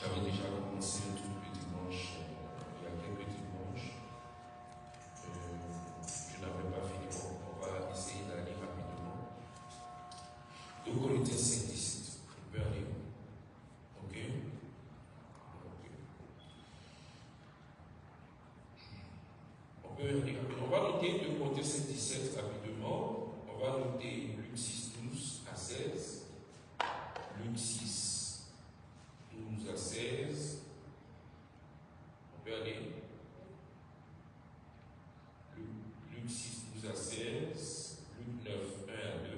J'avais déjà commencé un tout petit dimanche, il y a quelques dimanches. Je n'avais pas fini, on va essayer d'aller rapidement. 2 Corinthiens 5, 17. On peut aller. Ok. On peut aller rapidement. On va noter 2 Corinthiens 5, 17 rapidement. On va noter Luc 6, 12 à 16. Luc 6, 12 à 16. On peut aller. Luc 6, 12 à 16. Luc 9, 1 à 2.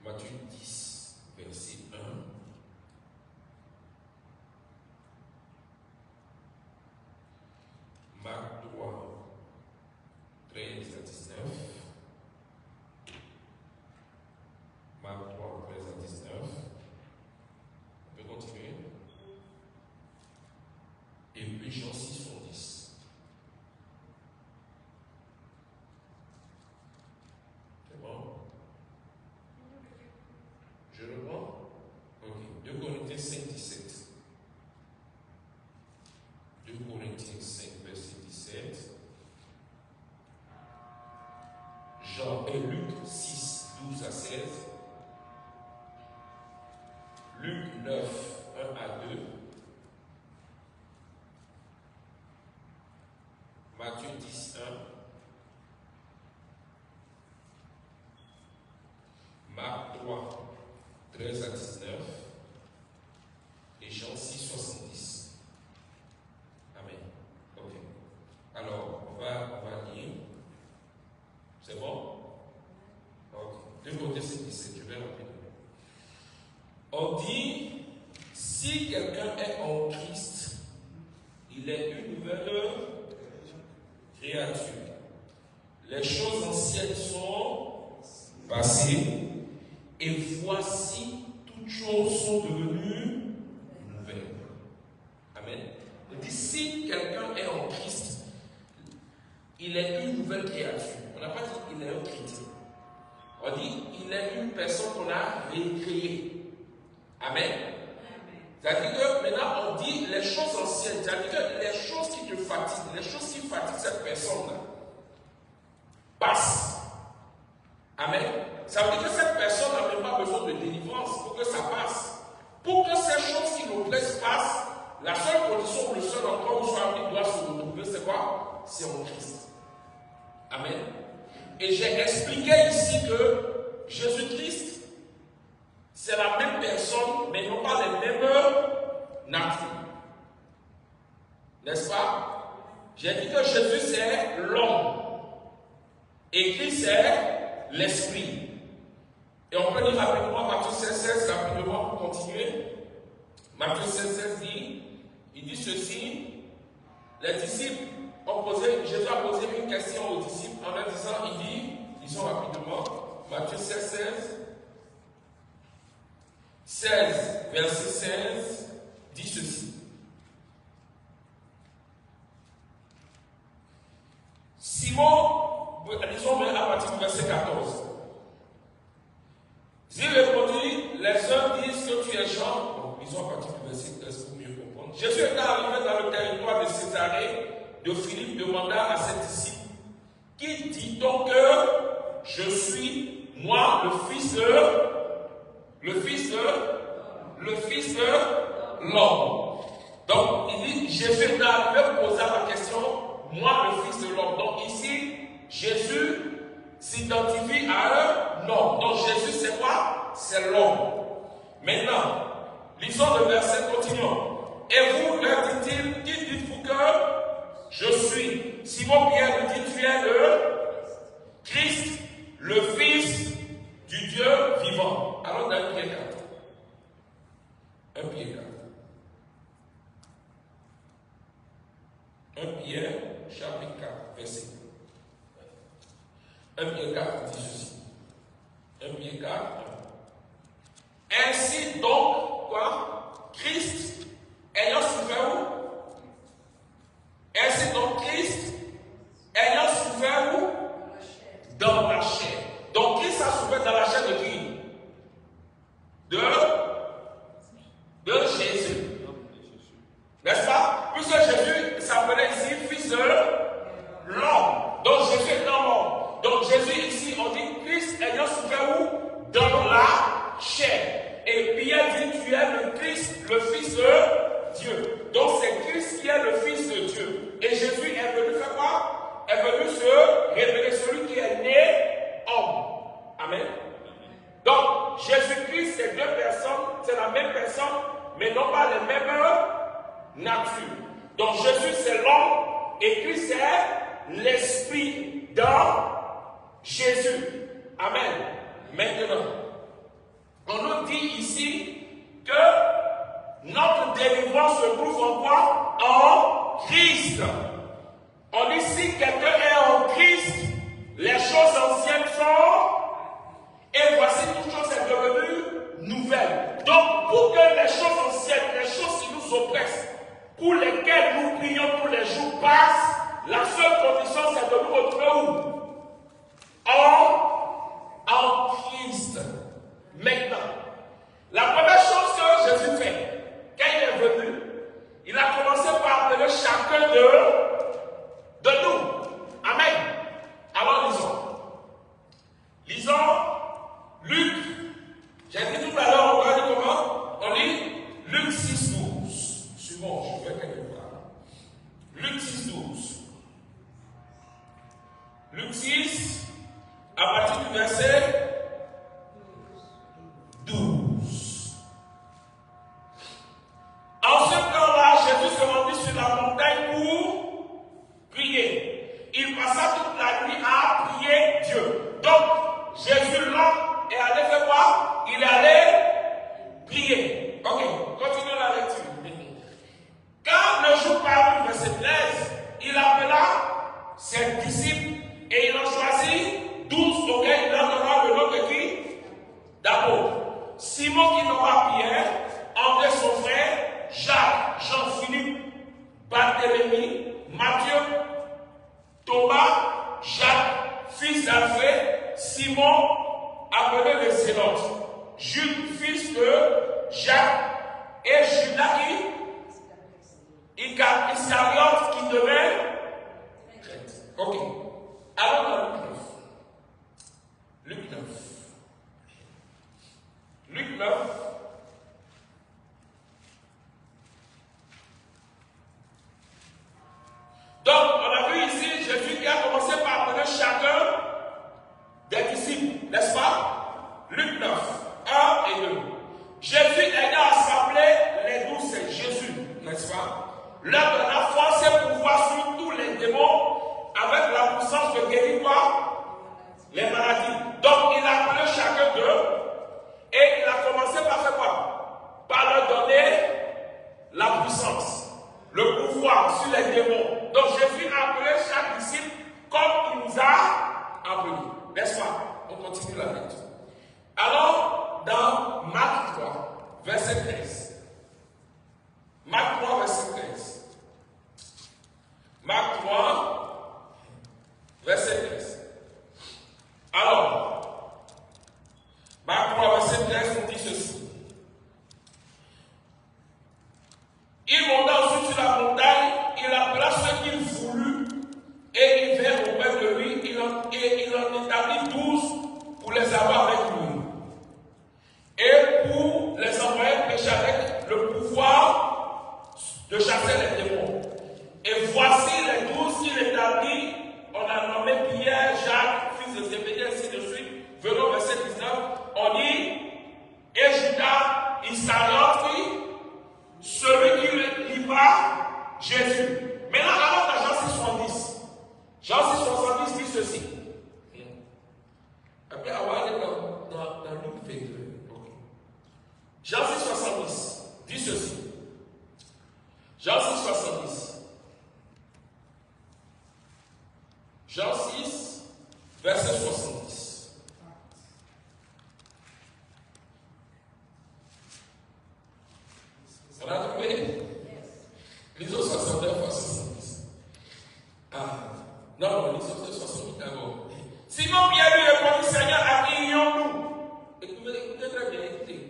Matthieu 10, verset 1. Marc 3, 13 à 19. Marc 3, 13 à 19. On peut continuer. Et puis Jean 6, 10. C'est bon? Je le prends? Ok. 2 Corinthiens 5, 17. 2 Corinthiens 5, verset 17. Jean et Luc 6, 12 à 16. Luc 9, 1 à 2. Matthieu 10, 1. Marc 3, 13 à 19. Et Jean 6, 70. Amen. Ok. Alors, on va lire. C'est bon? Ok. 2 Corinthiens 5, 17. Je vais rapidement. On dit, si quelqu'un est en Christ, il est une nouvelle créature. Les choses anciennes sont passées, et voici, toutes choses sont devenues nouvelles. Amen. On dit, si quelqu'un est en Christ, il est une nouvelle créature. On n'a pas dit qu'il est un chrétien. On dit, il est une personne qu'on a recréée. Amen. C'est-à-dire que maintenant on dit les choses anciennes, c'est-à-dire que les choses qui te fatiguent, les choses qui fatiguent cette personne-là, passent. Amen. Ça veut dire que cette personne n'a même pas besoin de délivrance pour que ça passe. Pour que ces choses qui nous plaisent passent, la seule condition, le seul endroit où soi doit se retrouver, c'est quoi? C'est en Christ. Amen. Et j'ai expliqué ici que Jésus-Christ, c'est la même personne, mais non pas les mêmes natures. N'est-ce pas? J'ai dit que Jésus c'est l'homme. Et Christ c'est l'esprit. Et on peut lire rapidement Matthieu 16, 16, rapidement pour continuer. Matthieu 16, 16 dit, il dit ceci, les disciples ont posé, Jésus a posé une question aux disciples en leur disant, il dit, disons rapidement, Matthieu 16, 16, 16, verset 16, dit ceci. Simon, lisons à partir du verset 14. Il répondit, les uns disent que tu es Jean. Bon, lisons à partir du verset 13 pour mieux comprendre. Jésus étant arrivé dans le territoire de Césarée, de Philippe demanda à ses disciples, qui dit-on que je suis, moi, le fils de l'homme. Donc, il dit, Jésus est arrivé poser la question, moi, le fils de l'homme. Donc, ici, Jésus s'identifie à un homme. Donc, Jésus, c'est quoi? C'est l'homme. Maintenant, lisons le verset, continuons. Et vous, leur dit-il, qui dites-vous que je suis? Simon-Pierre lui dit, tu es le Christ, le Fils du Dieu vivant. Alors, dans 1 Pierre 4. 1 Pierre 4. 1 Pierre, chapitre 4, verset 1. 1 Pierre 4 dit ceci. 1 Pierre 4. Ainsi donc, quoi? Christ, ayant souffert où? Ainsi donc, Christ, ayant souffert où? Dans la chair. Donc, Christ a souffert dans la chair de qui? le Fils de Dieu. Donc c'est Christ qui est le Fils de Dieu. Et Jésus est venu faire quoi? Est venu se révéler, celui qui est né homme. Amen. Donc Jésus-Christ, c'est deux personnes, c'est la même personne, mais non pas les mêmes natures. Donc Jésus c'est l'homme et Christ c'est l'esprit dans Jésus. Amen. Maintenant, on nous dit ici que notre délivrance se trouve en quoi? En Christ. On dit si quelqu'un est en Christ, les choses anciennes sont, et voici toute chose est devenue nouvelle. Donc pour que les choses anciennes, les choses qui nous oppressent, pour lesquelles nous prions tous les jours passent, la seule condition c'est de nous retrouver où? En Christ. Maintenant, la première chose que Jésus fait, quand il est venu, il a commencé par appeler chacun de nous. Amen. Alors lisons Luc. J'ai dit tout à l'heure, on va dire comment? On lit Luc 6, 12. Suivons, je vais quelque part. Luc 6, 12. Luc 6, à partir du verset 12. En ce temps-là, Jésus se rendit sur la montagne pour prier. Il passa toute la nuit à prier Dieu. Donc, Jésus là est allé faire quoi? Il est allé prier. Ok, continuons la lecture. Quand le jour parut, verset 13, il appela ses disciples et il en choisit 12 auxquels il donnera le nom de qui? D'abord, Simon qui nommera Pierre, André son frère, Jacques, Jean-Philippe, Barthélemy, Matthieu, Thomas, Jacques, fils d'Alphée, Simon, appelé le Zélote, Jude, fils de Jacques, et Judas Iscariote qui devait traître. Ok. Alors dans Luc 9. Luc 9. Donc, on a vu ici Jésus qui a commencé par appeler chacun des disciples, n'est-ce pas? Luc 9, 1 et 2. Jésus ayant assemblé les 12, c'est Jésus, n'est-ce pas? Leur donna force et pouvoir sur tous les démons avec la puissance de guérir quoi? Les maladies. Donc, il a appelé chacun d'eux et il a commencé par faire quoi? Par leur donner la puissance, le pouvoir sur les démons. Donc, Jésus a appelé chaque disciple comme il nous a appelés. N'est-ce pas? On continue la lecture. Alors, dans Marc 3, verset 13. Marc 3, verset 13. Marc 3, verset 13. Alors, Marc 3, verset 13, on dit ceci. Il monta ensuite sur la montagne, il appela ceux qu'il voulut, et ils vinrent auprès de lui, il en établit 12 pour les avoir avec lui. Et pour les envoyer prêcher avec le pouvoir de chasser les démons. Et voici les 12 qu'il établit, on a nommé Pierre, Jacques, fils de Zébédée, ainsi de suite. Venons au verset 19, on dit, et Judas Iscariote, celui qui livra Jésus. Maintenant, allons dans Jean 6, 70. Jean 6, 70 dit ceci. Après avoir allé dans Luc 22. Jean 6, 70 dit ceci. Jean 6, 70. Jean 6, verset 70. On a trouvé? Lisons 69 à 70. Ah, non, lisons 68 d'abord. Simon Pierre lui répondit, Seigneur, à qui irions-nous? Écoutez très bien, écoutez.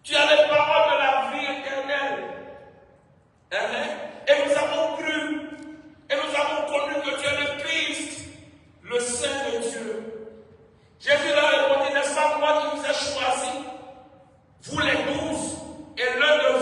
Tu as les paroles de la vie éternelle. Et nous avons cru. Et nous avons connu que tu es le Christ, le Saint de Dieu. Jésus leur répondit, n'est-ce pas moi qui vous ai choisi, vous les 12, et l'un de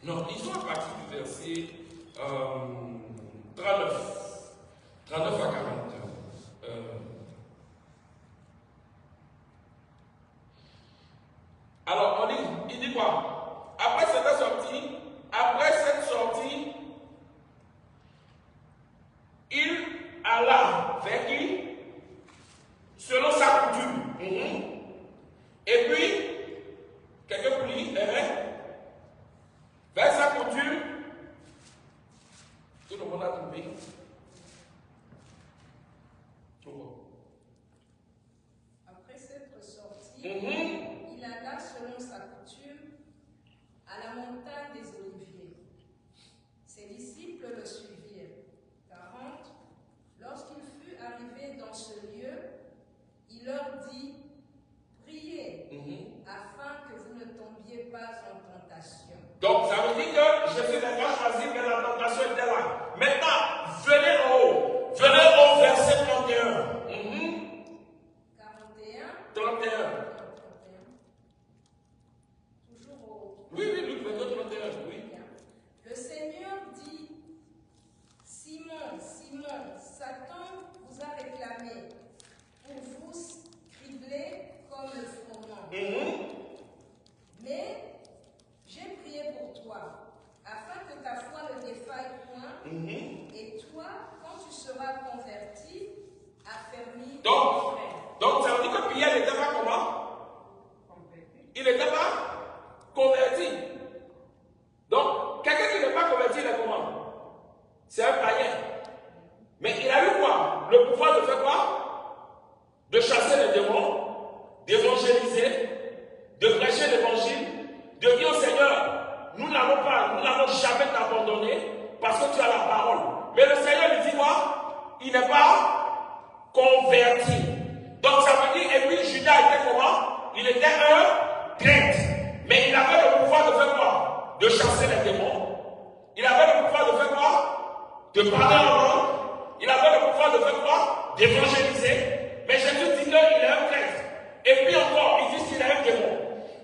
Non, lisons à partir du verset 39. 39 à 40. Alors, on lit, il dit quoi? Après cette sortie, il alla vers qui? Selon sa coutume. Et puis, quelqu'un peut lire, vers sa coutume, tout le monde a trouvé. Après s'être sorti, il alla selon sa coutume à la montagne des Oliviers. Ses disciples le suivirent. 40. Lorsqu'il fut arrivé dans ce lieu, il leur dit: priez, afin que vous ne tombiez pas en tentation. Donc, ça veut dire que Jésus n'a pas choisi, mais la tentation était là. Maintenant, venez en haut. Venez au verset 31. 31. Toujours au... Oui, verset 31, oui. Le Seigneur dit: Simon, Simon, Satan vous a réclamé pour vous cribler comme le froment. Mais j'ai prié pour toi, afin que ta foi ne défaille point, et toi, quand tu seras converti, affermis ton frère. Donc, ça veut dire que Pierre n'était pas comment? Il n'était pas converti. Donc, quelqu'un qui n'est pas converti, il est comment? C'est un païen. Mais il a eu quoi? Le pouvoir de faire quoi? De chasser les démons, d'évangéliser, de prêcher l'évangile, de dire au Seigneur, nous n'allons jamais t'abandonner parce que tu as la parole. Mais le Seigneur lui dit quoi? Il n'est pas converti. Donc ça veut dire, et puis Judas était comment? Il était un prêtre. Mais il avait le pouvoir de faire quoi? De chasser les démons. Il avait le pouvoir de faire quoi? De parler en langue. Il avait le pouvoir de faire quoi? D'évangéliser. Mais Jésus dit qu'il est un prêtre. Et puis encore, il dit qu'il est un démon.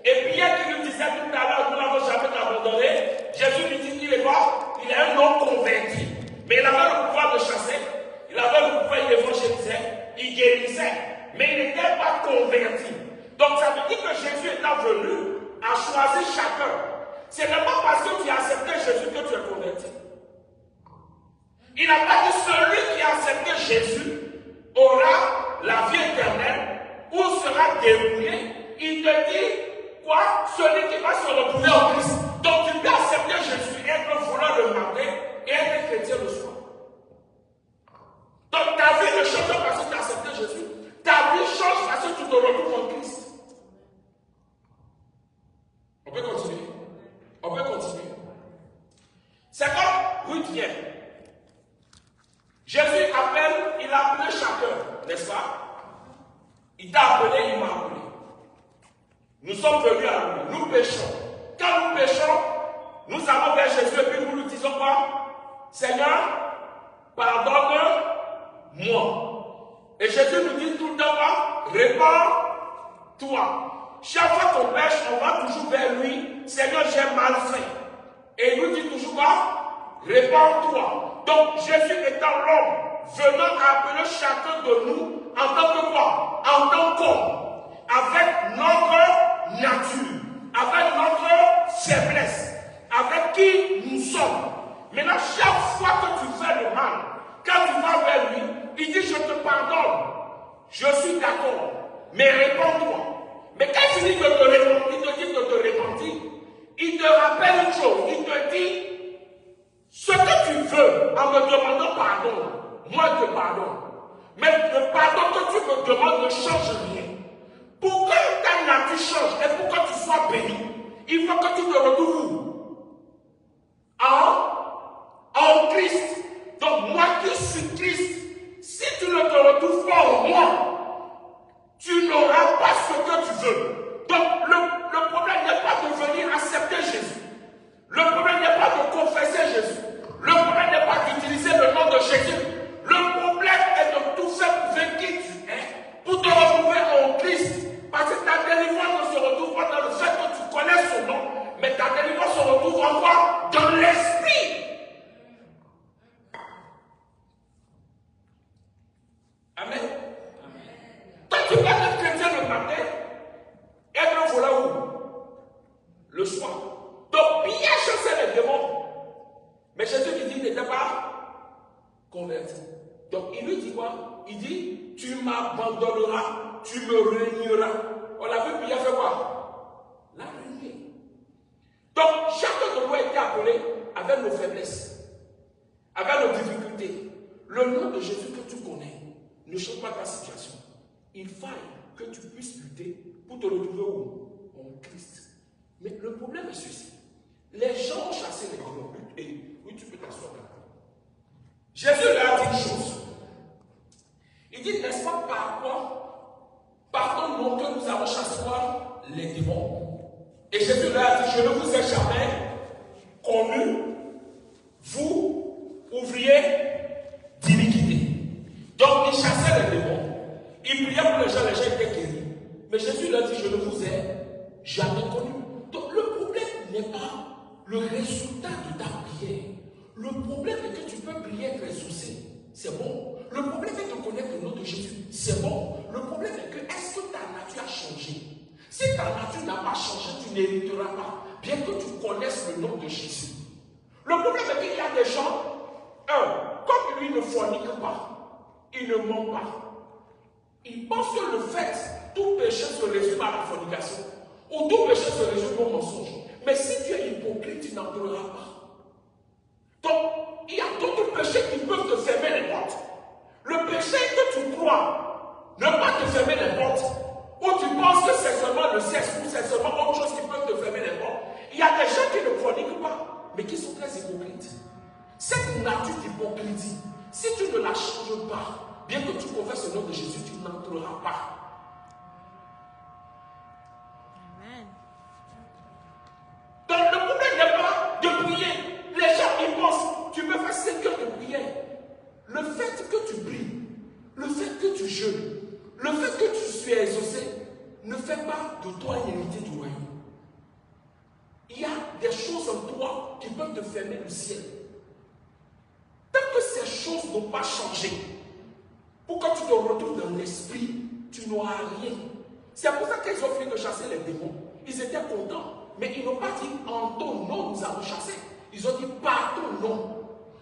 Et Pierre qui lui disait tout à l'heure, nous n'avons jamais abandonné, Jésus lui dit qu'il est quoi? Il est un homme converti. Mais il avait le pouvoir de chasser. Il avait le pouvoir d'évangéliser. Il guérissait. Mais il n'était pas converti. Donc ça veut dire que Jésus étant venu à choisir chacun. Ce n'est pas parce que tu as accepté Jésus que tu es converti. Il n'a pas dit celui qui a accepté Jésus aura la vie éternelle ou sera débrouillé. Il te dit quoi? Celui qui va se retrouver en Christ. Donc tu peux accepter Jésus, être voleur le matin et être chrétien le soir. Donc ta vie ne change pas parce que tu as accepté Jésus. Ta vie change parce que tu te retrouves en Christ. On peut continuer. On peut continuer. C'est comme Ruth vient. Jésus appelle, il a appelé chacun, n'est-ce pas? Il t'a appelé, il m'a appelé. Nous sommes venus à lui, nous péchons. Quand nous péchons, nous allons vers Jésus et puis nous lui disons quoi? Seigneur, pardonne-moi. Et Jésus nous dit tout le temps quoi? Répands-toi. Chaque fois qu'on pêche, on va toujours vers lui. Seigneur, j'ai mal fait. Et il nous dit toujours quoi? Répands-toi. Donc Jésus étant l'homme, venant appeler chacun de nous en tant que quoi? En tant qu'homme, avec notre nature, avec notre faiblesse, avec qui nous sommes. Maintenant, chaque fois que tu fais le mal, quand tu vas vers lui, il dit je te pardonne, je suis d'accord, mais répands-toi. Mais quand il dit de te repentir, il te rappelle une chose, il te dit ce que tu veux en me demandant pardon, moi je te pardonne. Mais le pardon que tu me demandes ne change rien. Pour que ta nature change et pour que tu sois béni, il faut que tu te retrouves en Christ. Donc moi qui suis Christ, si tu ne te retrouves pas en moi, tu n'auras pas ce que tu veux. Donc le problème n'est pas de venir accepter Jésus. Le problème n'est pas de confesser Jésus. Le problème n'est pas d'utiliser le nom de Jésus. Le problème est de tout faire pour faire qui tu es, pour te retrouver en Christ. Parce que ta délivrance ne se retrouve pas dans le fait que tu connais son nom, mais ta délivrance m'ordonneras, tu me régneras. On l'a vu, puis il a fait quoi? La régner. Donc, chacun de nous a été appelé avec nos faiblesses, avec nos difficultés. Le nom de Jésus que tu connais ne change pas ta situation. Il faille que tu puisses lutter pour te retrouver où? En Christ. Mais le problème est ceci. Les gens ont chassé les démons. Et oui, tu peux t'asseoir là. Jésus leur a dit une chose. Il dit, n'est-ce pas par quoi? Par ton nom que nous avons chassé quoi? Les démons. Et Jésus leur a dit, je ne vous ai jamais connu, vous, ouvriers d'iniquité. Donc, il chassait les démons. Il priait pour les gens étaient guéris. Mais Jésus leur dit, je ne vous ai jamais connu. Donc, le problème n'est pas le résultat de ta prière. Le problème est que tu peux prier être ressourcé. C'est bon. Le problème est de connaître le nom de Jésus. C'est bon. Le problème est que est-ce que ta nature a changé? Si ta nature n'a pas changé, tu n'hériteras pas. Bien que tu connaisses le nom de Jésus. Le problème est qu'il y a des gens, comme lui ne fornique pas, il ne ment pas. Il pense que le fait, tout péché se résume à la fornication. Ou tout péché se résume au mensonge. Mais si tu es hypocrite, tu n'entreras pas. Donc, il y a d'autres péchés qui peuvent te fermer les portes. Le péché que tu crois ne pas te fermer les portes, ou tu penses que c'est seulement le sexe, ou c'est seulement autre chose qui peut te fermer les portes. Il y a des gens qui ne forniquent pas, mais qui sont très hypocrites. Cette nature d'hypocrisie, si tu ne la changes pas, bien que tu confesses le nom de Jésus, tu n'entreras pas. Amen. Donc le problème n'est pas de prier. Les gens ils pensent, tu peux faire 5 heures de prière. Le fait que tu pries, le fait que tu jeûnes, le fait que tu sois exaucé, ne fait pas de toi une héritier du royaume. Il y a des choses en toi qui peuvent te fermer le ciel. Tant que ces choses n'ont pas changé, pour que tu te retrouves dans l'esprit, tu n'auras rien. C'est pour ça qu'ils ont fini de chasser les démons. Ils étaient contents. Mais ils n'ont pas dit en ton nom nous avons chassé. Ils ont dit par ton nom.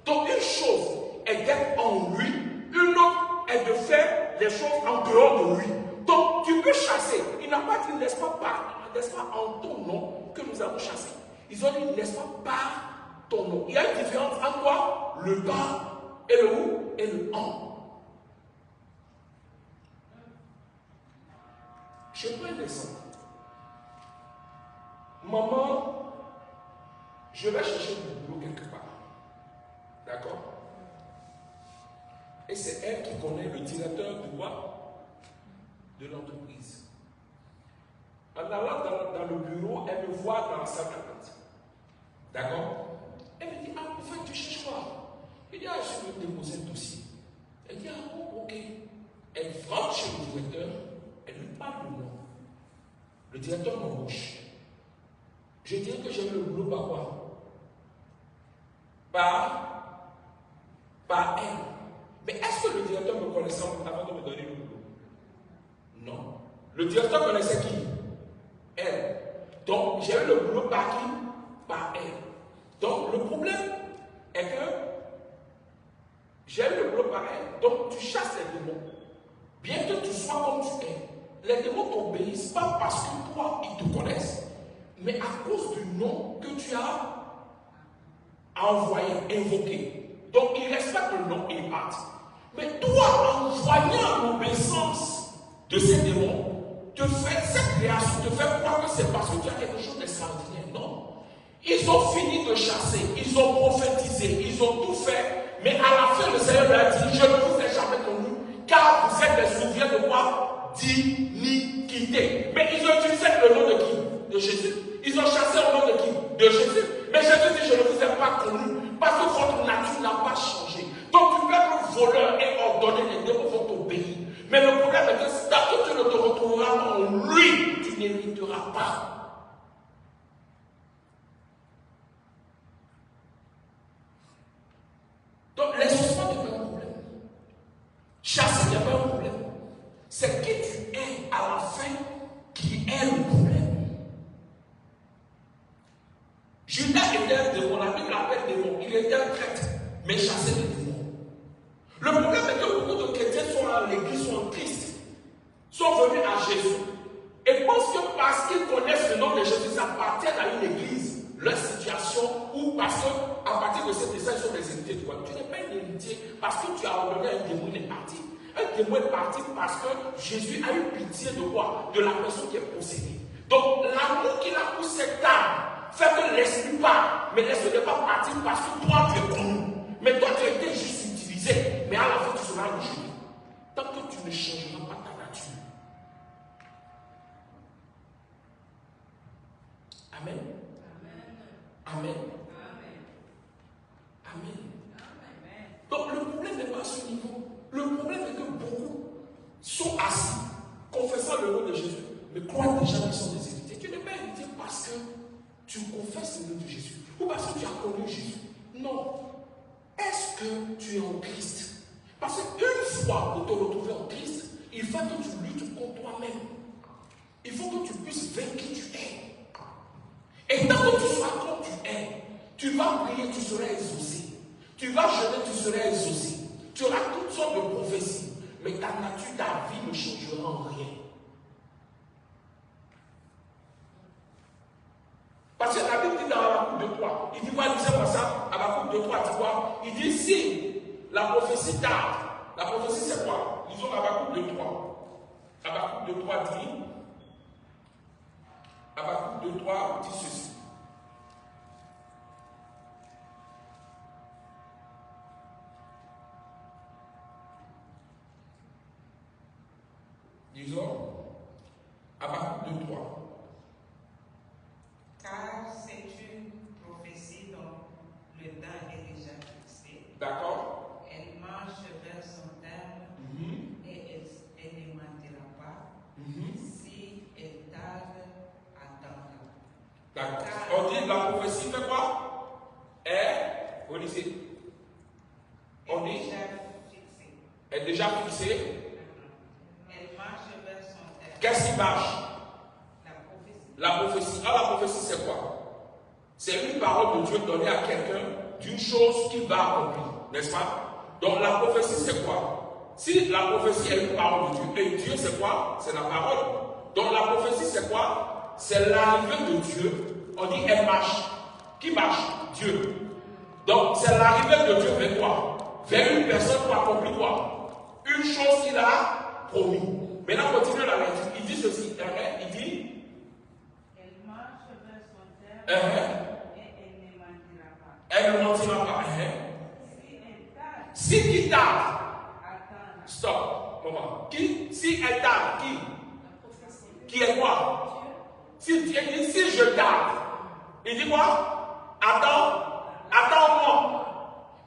Donc une chose est d'être en lui, une autre est de faire les choses en dehors de lui. Donc tu peux chasser. Il n'a pas dit n'est-ce pas en ton nom que nous avons chassé. Ils ont dit n'est-ce pas par ton nom. Il y a une différence entre quoi? Le par et le où et le en. Je prends un exemple. Maman, je vais chercher du boulot quelque part. D'accord? Et c'est elle qui connaît le directeur de quoi? De l'entreprise. En allant dans le bureau, elle me voit dans la salle d'attente. D'accord? Elle me dit, ah, en fait, tu cherches quoi? Je dis, ah, je veux déposer un dossier. Elle dit, ah bon, ok. Elle rentre chez le directeur, elle lui parle de moi. Le directeur m'embauche. Je dirais que j'aime le boulot par quoi? Par elle. Mais est-ce que le directeur me connaissait avant de me donner le boulot? Non. Le directeur connaissait qui? Elle. Donc, j'ai eu le boulot par qui? Par elle. Donc, le problème est que j'ai eu le boulot par elle. Donc, tu chasses les démons. Bien que tu sois comme tu es, les démons t'obéissent pas parce que toi, ils te connaissent, mais à cause du nom que tu as envoyé, invoqué. Donc, ils respectent le nom et ils partent. Mais toi, en voyant l'obéissance de ces démons, cette création te fait croire que c'est parce que tu as quelque chose d'extraordinaire. Non. Ils ont fini de chasser, ils ont prophétisé, ils ont tout fait. Mais à la fin, le Seigneur leur a dit, je ne vous ai jamais connu, car vous êtes des souviens de quoi? D'iniquité. Mais ils ont utilisé le nom de qui? De Jésus. Ils ont chassé au nom de qui? De Jésus. Mais Jésus dit, je ne vous ai pas connu, parce que votre nature n'a pas changé. Donc tu peux être voleur et ordonner, les démons vont t'obéir. Mais le problème est que tant que tu ne te retrouveras pas en lui, tu n'hériteras pas. Donc l'exaucement n'est pas un problème. Chasser n'est pas un problème. C'est qui tu es à la fin qui est le problème. Judas était un démon, la Bible l'appelle démon. Il était un prêtre, mais chassait les démons. Le problème est que beaucoup de chrétiens sont à l'église, sont en Christ, de Jésus appartiennent à une église, leur situation, ou parce qu'à partir de cette message, ils sont des héritiers de toi. Tu n'es pas un héritier parce que tu as ordonné un démon, il est parti. Un démon est parti parce que Jésus a eu pitié de quoi? De la personne qui est possédée. Donc, l'amour qu'il a pour cette âme fait que l'esprit part. Mais l'esprit ne va pas partir parce que toi, tu es connu. Mais toi, tu as été juste utilisé. Mais à la fin, tu seras rejeté. Tant que tu ne changeras pas ta nature. Amen. Amen. Amen. Donc, le problème n'est pas à ce niveau. Le problème est que beaucoup sont assis, confessant le nom de Jésus, mais croient déjà qu'ils sont des héritiers. Tu n'es pas héritier parce que tu confesses le nom de Jésus ou parce que tu as connu Jésus. Non. Est-ce que tu es en Christ? Parce qu'une fois pour te retrouver en Christ, il faut que tu luttes contre toi-même. Il faut que tu puisses vaincre qui tu es. Et tant que tu sois comme tu es, tu vas prier, tu seras exaucé. Tu vas jeûner, tu seras exaucé. Tu auras toutes sortes de prophéties. Mais ta nature, ta vie ne changera en rien. Parce que la Bible dit dans Habakkuk 2.3, il dit quoi? Lisez-moi ça, Habakkuk 2.3, dit quoi? Il dit si la prophétie tarde, la prophétie c'est quoi? Lisons Habakkuk 2.3. Habakkuk 2.3 dit, Habakkuk 2.3 dit ceci. Disons, Habakkuk 2.3. Car c'est une prophétie dont le temps est déjà fixé. D'accord. Elle marche vers son terme et elle ne mentira pas. Si elle tarde, attendra. D'accord. On dit la prophétie fait quoi? Est, vous lisez. On dit est déjà fixée. Elle marche vers son terme. Qu'est-ce qui marche? La prophétie. La prophétie. Ah, la prophétie, c'est quoi? C'est une parole de Dieu donnée à quelqu'un d'une chose qu'il va accomplir, n'est-ce pas? Donc, la prophétie, c'est quoi? Si la prophétie est une parole de Dieu, et Dieu, c'est quoi? C'est la parole. Donc, la prophétie, c'est quoi? C'est l'arrivée de Dieu. On dit, elle marche. Qui marche? Dieu. Donc, c'est l'arrivée de Dieu vers quoi? Vers une personne pour accomplir quoi? Une chose qu'il a promis. Maintenant, continuez la lecture. Il dit ceci. Il dit, Et elle ne mentira pas. elle ne mentira pas. Si elle tarde, Si qui tarde, attendra. stop, moment. Qui, si elle tarde, qui? Qui est quoi? Si Dieu dit, si je tarde, il dit quoi? Attends-moi.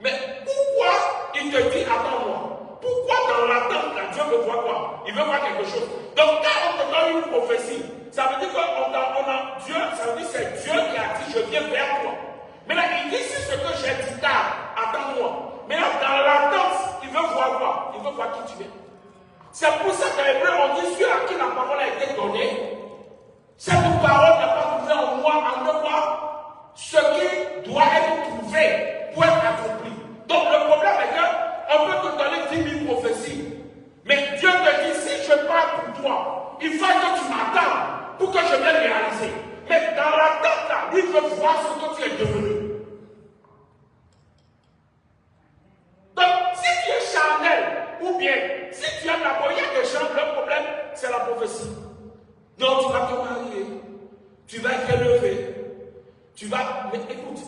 Mais pourquoi il te dit attends-moi? Pourquoi dans l'attente, là, Dieu veut voir quoi? Il veut voir quelque chose. Donc quand on te donne une prophétie, ça veut dire qu'on a Dieu, ça veut dire que c'est Dieu qui a dit je viens vers toi. Mais là, il dit si ce que j'ai dit tard, attends-moi. Mais là, dans l'attente, il veut voir quoi? Il veut voir qui tu es. C'est pour ça qu'en hébreu, on dit ceux à qui la parole a été donnée, cette parole n'a pas trouvé en moi, en moi, ce qui doit être trouvé pour être accompli. Donc le problème est qu'on peut te donner 10 000 prophéties. Mais Dieu te dit, si je parle pour toi, il faut que tu m'attendes pour que je vienne réaliser. Mais dans l'attente là, lui veut voir ce que tu es devenu. Donc, si tu es charnel, ou bien, si tu as d'abord, il y a des gens, le problème, c'est la prophétie. Non, tu vas te marier, tu vas être élevé, tu vas... Mais écoute,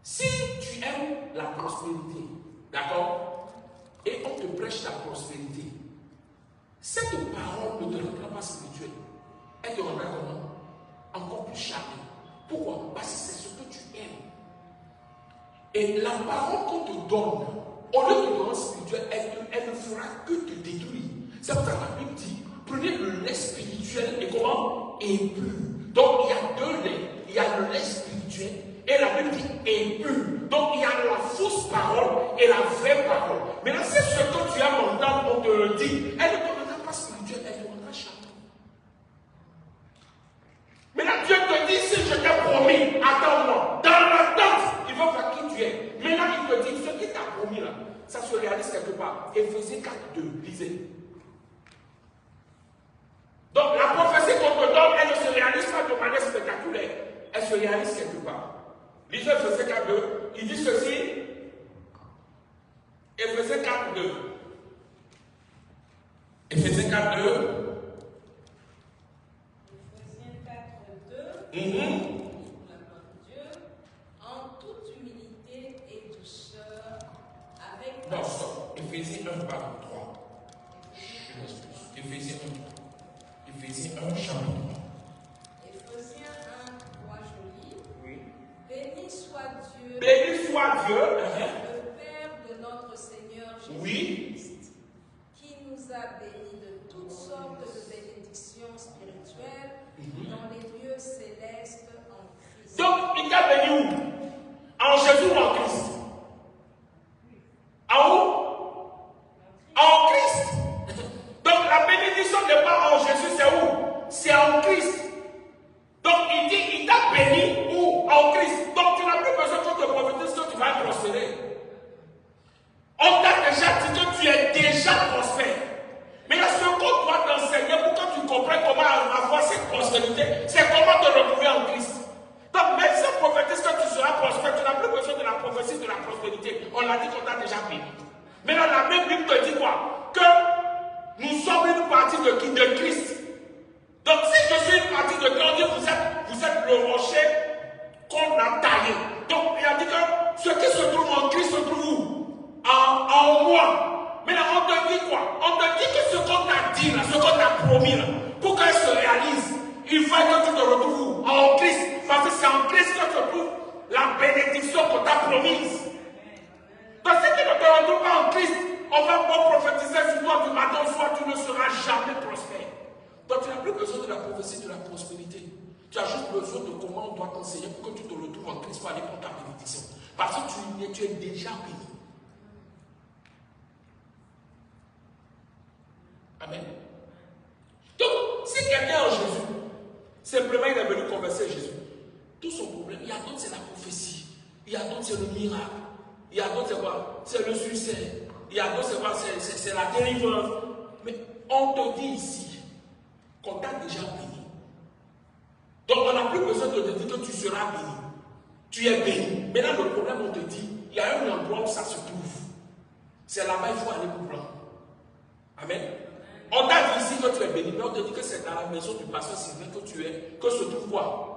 si tu aimes la prospérité, d'accord, et on te prêche la prospérité, cette parole ne te rendra pas spirituelle. Elle te rendra comment? Encore plus charnel. Pourquoi? Parce que c'est ce que tu aimes. Et la parole qu'on te donne, au lieu de te rendre spirituel, elle ne fera que te détruire. C'est pour ça que la Bible dit, prenez le lait spirituel et comment? Impur. Donc il y a deux laits. Il y a le lait spirituel et la Bible dit impur. Donc il y a la fausse parole et la vraie parole. Maintenant, c'est ce que tu as entendre, on te le dit. Elle ne te rendra pas spirituel, elle te rendra charnel. Maintenant, Dieu te dit, si je t'ai promis, attends-moi. Dans l'attente, il veut voir qui tu es. Maintenant, il te dit, ce qui t'a promis là, ça se réalise quelque part. Éphésiens 4:2, lisez. Donc, la prophétie qu'on te donne, elle ne se réalise pas de Lisez Éphésiens 4, 2. Il dit ceci. Éphésiens 4, 2. Éphésiens 4, 2. Éphésiens 4, 2. Dieu, en toute humilité et douceur, avec... Non, stop. Éphésiens 1, pardon, 3. Éphésiens 1. Éphésiens 1, chapitre 3. Éphésiens 1, 3, joli. Oui. Béni soit Dieu, Béni soit Dieu, le Père de notre Seigneur Jésus-Christ, oui, qui nous a bénis de toutes sortes de bénédictions spirituelles dans les lieux célestes en Christ. donc il t'a béni où? En Jésus ou en Christ? En où? En Christ. Donc la bénédiction n'est pas en Jésus, c'est où? C'est en Christ. Donc il dit, il t'a béni où? En Christ. Donc tu n'as plus besoin de te prophétiser que tu vas prospérer. On t'a déjà dit que tu es déjà prospère. Mais ce qu'on doit t'enseigner pour que tu comprennes comment avoir cette prospérité, c'est comment te retrouver en Christ. Donc même si on prophétise que tu seras prospère, tu n'as plus besoin de la prophétie de la prospérité. On l'a dit qu'on t'a déjà béni. Mais là, la même Bible te dit quoi? Que nous sommes une partie de qui? De Christ. Donc si je suis une partie de Christ, vous êtes le rocher qu'on a taillé. Donc il a dit que ce qui se trouve en Christ se trouve où? En moi. Mais là, on te dit quoi? On te dit que ce qu'on t'a dit là, ce qu'on t'a promis là, pour qu'elle se réalise, il faut que tu te retrouves où? En Christ. Parce que c'est en Christ que se trouve la bénédiction qu'on t'a promise. Donc si tu ne te retrouves pas en Christ, on va pas prophétiser sur toi du matin au soir, tu ne seras jamais prospère. Donc tu n'as plus besoin de la prophétie de la prospérité. Tu as juste besoin de comment on doit t'enseigner pour que tu te retrouves en Christ pour aller prendre ta bénédiction. Parce que tu es déjà béni. Amen. Donc, si quelqu'un est en Jésus, simplement il est venu converser Jésus, tout son problème, il y a d'autres c'est la prophétie, il y a d'autres c'est le miracle, il y a d'autres c'est quoi? C'est le succès, il y a d'autres c'est quoi? C'est la délivrance. Mais on te dit ici qu'on t'a déjà béni. Donc on n'a plus besoin de te dire que tu seras béni. Tu es béni. Maintenant le problème, on te dit, il y a un endroit où ça se trouve. C'est là-bas, il faut aller pour prendre. Amen. On t'a dit ici que tu es béni, mais on te dit que c'est dans la maison du pasteur Sylvain que tu es, que se trouve quoi?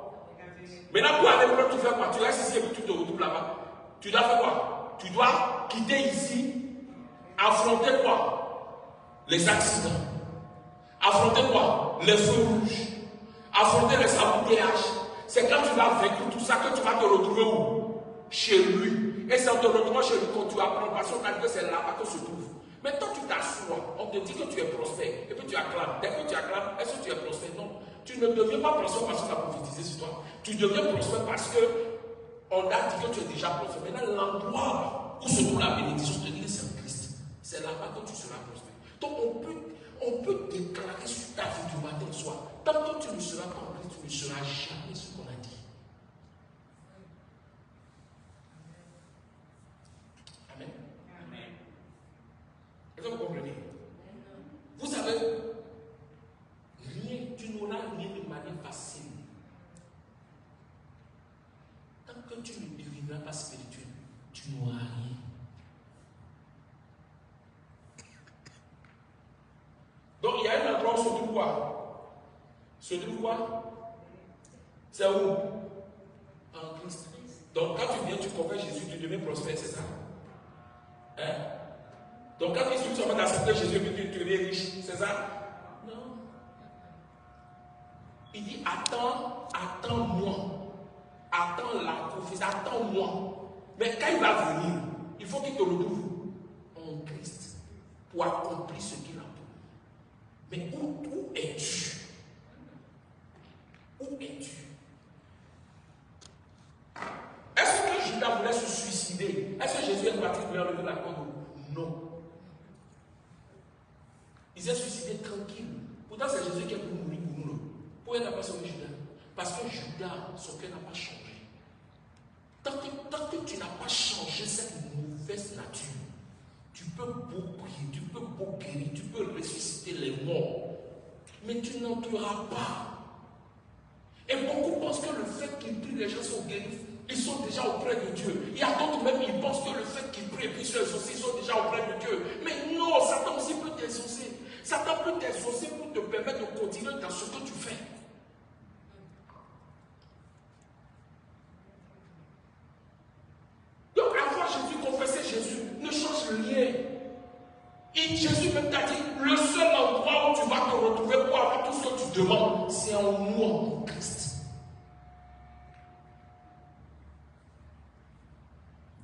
Maintenant, pour aller prendre, tu fais quoi? Tu restes ici et puis tu te retrouves là-bas. Tu dois faire quoi? Tu dois quitter ici, affronter quoi? Les accidents. Affronter quoi? Les feux rouges. Affronter les embouteillages. C'est quand tu vas vaincre tout ça que tu vas te retrouver où? Chez lui. Et c'est en te retrouvant chez lui que tu apprends, parce qu'on a dit que c'est là-bas que se trouve. Mais toi, tu t'assois, on te dit que tu es prospère, et puis tu acclames. Dès que tu acclames, est-ce que tu es prospère? Non. Tu ne deviens pas prospère parce qu'on a prophétisé sur toi. Tu deviens prospère parce qu'on a dit que tu es déjà prospère. Maintenant, l'endroit où se trouve la bénédiction, je te dis que c'est en Christ. C'est là-bas que tu seras prospère. Donc, on peut déclarer sur ta vie du matin au soir. Tant que tu ne seras pas en Christ, tu ne seras jamais ce qu'on a dit. Amen. Amen. Est-ce que vous comprenez? Vous savez, tu n'auras rien de manière facile. Tant que tu ne deviendras pas spirituel, tu n'auras rien. Donc il y a un endroit où se trouve quoi? Se trouve quoi? C'est où? En Christ. Donc quand tu viens, tu confesses Jésus, tu deviens prospère, c'est ça? Hein? Donc quand tu suis d'accepter Jésus et puis tu deviens riche, c'est ça? Non. Il dit attends-moi. Attends la prophétie, attends-moi. Mais quand il va venir, il faut qu'il te retrouve en Christ pour accomplir ce qu'il a promis. Mais où es-tu? Où es-tu? Est-ce que Judas voulait se suicider? Est-ce que Jésus est parti pour lui enlever la corde? Non. Il s'est suicidé tranquille. Pourtant, c'est Jésus qui est pour mourir pour nous. Pourquoi il n'a pas sauvé Judas? Parce que Judas, son cœur n'a pas changé. Tant que tu n'as pas changé cette mauvaise nature, tu peux beau prier, tu peux beau guérir, tu peux ressusciter les morts, mais tu n'entreras pas. Et beaucoup pensent que le fait qu'ils prient, les gens sont guéris, Ils sont déjà auprès de Dieu. Il y a d'autres même, ils pensent que le fait qu'ils prient et puis ils sont déjà auprès de Dieu. Mais non, Satan aussi peut t'exaucer. Satan peut t'exaucer pour te permettre de continuer dans ce que tu fais. Donc, avoir Jésus, confesser Jésus, ne change rien. Et Jésus même t'a dit, le seul endroit où tu vas te retrouver pour avoir tout ce que tu demandes, c'est en nous, en Christ.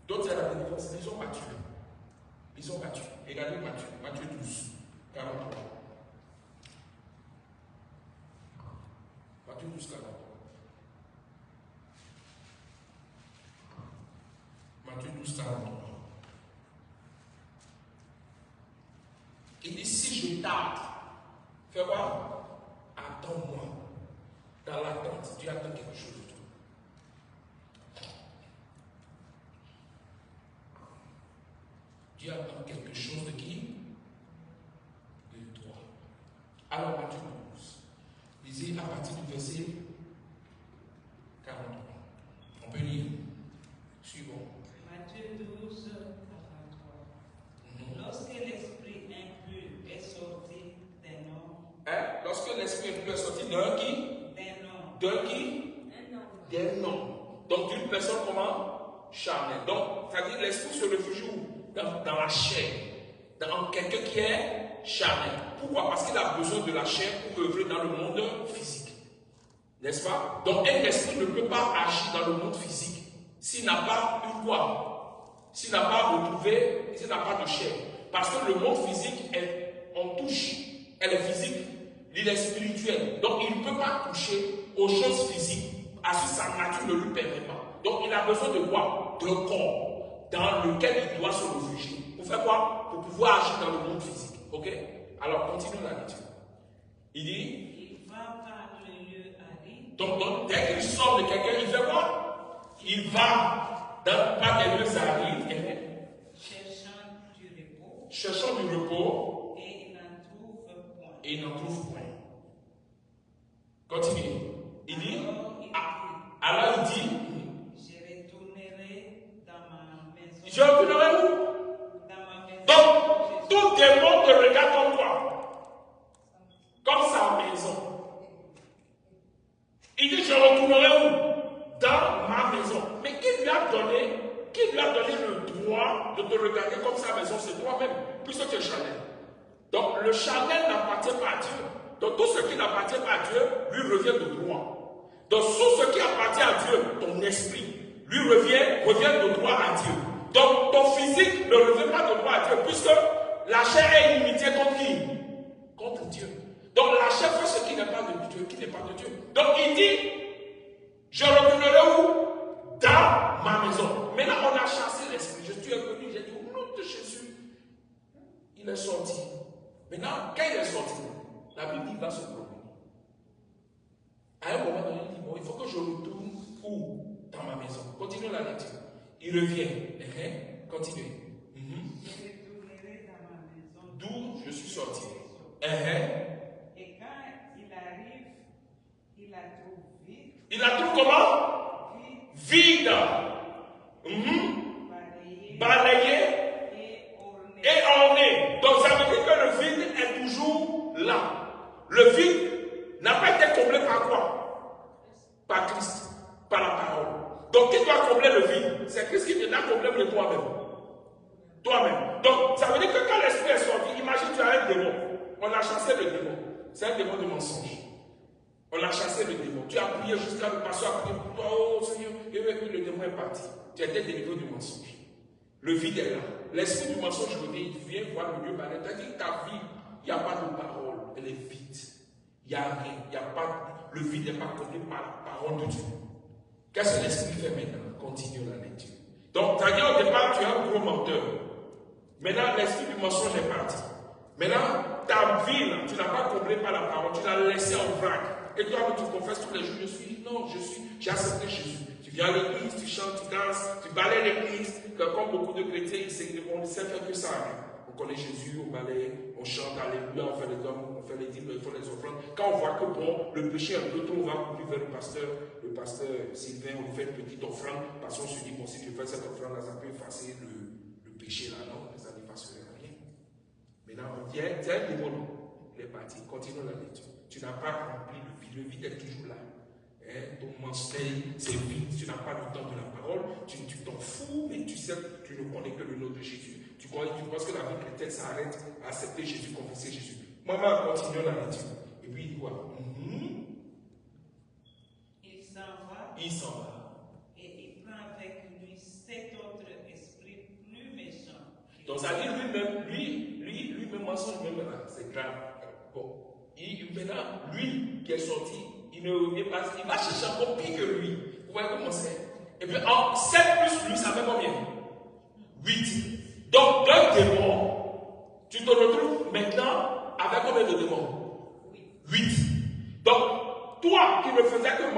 D'autres, c'est la délivrance. Ils ont battu. Ils ont battu. Regardez Matthieu. Matthieu 12, 43. Matthieu 12, 43. Matthieu 12, 43. Il dit, si je tarde, fais voir, attends-moi. Dans l'attente, Dieu attend quelque chose de toi. Dieu attend quelque chose de qui? De toi. Alors, Matthieu 12, lisez à partir du verset 43. On peut lire. Suivons. Matthieu 12, 43. Lorsque l'esprit impur est sorti d'un homme. Lorsque l'esprit impur est sorti d'un qui? D'un qui? D'un homme. Donc d'une personne comment? Charnelle. Donc, ça veut dire l'esprit se réfugie où? Dans la chair. Dans quelqu'un qui est charnel. Pourquoi? Parce qu'il a besoin de la chair pour œuvrer dans le monde physique. N'est-ce pas? Donc un esprit ne peut pas agir dans le monde physique s'il n'a pas eu quoi? S'il n'a pas retrouvé, s'il n'a pas de chair. Parce que le monde physique, on touche. Elle est physique, il est spirituel. Donc il ne peut pas toucher aux choses physiques. Parce que sa nature ne lui permet pas. Donc il a besoin de quoi? D'un corps dans lequel il doit se réfugier. Pour faire quoi? Pour pouvoir agir dans le monde physique. Ok? Alors continuons la lecture. Il dit. Il va par le lieu aride. Donc dès qu'il sort de quelqu'un, il fait quoi? Il va par des lieux arides. Cherchant du repos. Et il n'en trouve point. Continue. Il dit. Alors il dit. Je retournerai où? Donc, tout démon te regarde comme quoi? Comme sa maison. Il dit, je retournerai où? Dans ma maison. Mais qui lui a donné le droit de te regarder comme sa maison? C'est toi-même, puisque tu es charnel. Donc, le charnel n'appartient pas à Dieu. Donc, tout ce qui n'appartient pas à Dieu, lui revient de droit. Donc, tout ce qui appartient à Dieu, ton esprit, lui revient de droit à Dieu. Donc, ton physique ne revient pas de droit à Dieu, puisque la chair est inimitié contre qui? Contre Dieu. Donc, la chair fait ce qui n'est pas de Dieu, Donc, il dit, je retournerai où? Dans ma maison. Maintenant, on a chassé l'esprit. Je suis venu, j'ai dit, au nom de Jésus, il est sorti. Maintenant, quand il est sorti, la Bible dit, il va se promener. À un moment donné, il dit, bon, il faut que je retourne où? Dans ma maison. Continuons la lecture. Il revient. Continuez. Je retournerai dans ma maison. D'où je suis sorti. Et quand il arrive, il la trouve vide. Il la trouve comment? Vide. Balayé. Et orné. Donc ça veut dire que le vide est toujours là. Le vide n'a pas été comblé par quoi? Par Christ. Par la parole. Donc, qui doit combler le vide? C'est Christ qui te l'a comblé de toi-même. Toi-même. Donc, ça veut dire que quand l'esprit est sorti, imagine tu as un démon. On a chassé le démon. C'est un démon de mensonge. On a chassé le démon. Tu as prié jusqu'à le pasteur a prié pour toi. Oh Seigneur. Et puis le démon est parti. Tu as été délivré du mensonge. Le vide est là. L'esprit du mensonge revient. Il vient voir le Dieu balai. C'est-à-dire que ta vie, il n'y a pas de parole. Elle est vide. Il n'y a rien. Il n'y a pas. Le vide n'est pas comblé par la parole de Dieu. Qu'est-ce que l'esprit fait maintenant? Continue la lecture. Donc, tu as dit au départ, tu es un gros menteur. Maintenant, l'esprit du mensonge est parti. Maintenant, ta vie, là, tu n'as pas comblé par la parole, tu l'as laissé en vrac. Et toi, tu confesses tous les jours, j'ai accepté Jésus. Tu viens à l'église, tu chantes, tu danses, tu balayes l'église, comme beaucoup de chrétiens, ils ne savent faire que ça. connaît Jésus au ballet, on chante Alléluia, on fait les dons, on fait les dîmes, on fait les offrandes. Quand on voit que bon, le péché est un peu trop, on va courir vers le pasteur Sylvain, on lui fait une petite offrande, parce qu'on se dit, bon, si tu fais cette offrande-là, ça peut effacer le péché là, non, ça n'effacerait rien. Maintenant, on dit, c'est un démon, il est parti, continue la lecture. Tu n'as pas rempli le vide est toujours là. Ton mensonge, c'est vide, tu n'as pas le temps de la parole, tu t'en fous, mais tu sais que tu ne connais que le nom de Jésus. Tu penses que la vie chrétienne s'arrête à accepter Jésus, confesser Jésus. Maman, continue la lecture. Et puis il dit quoi? Il s'en va. Il s'en va. Et il prend avec lui 7 autres esprits plus méchants. Donc ça dit lui-même mensonge, même là, c'est grave. Bon. Maintenant, lui qui est sorti, il ne revient pas, il va chercher encore pire que lui. Vous voyez comment c'est? Et puis, en 7 plus lui, ça fait combien? 8. Donc, d'un démon, tu te retrouves maintenant avec combien de démons? 8. Donc, toi qui ne faisais que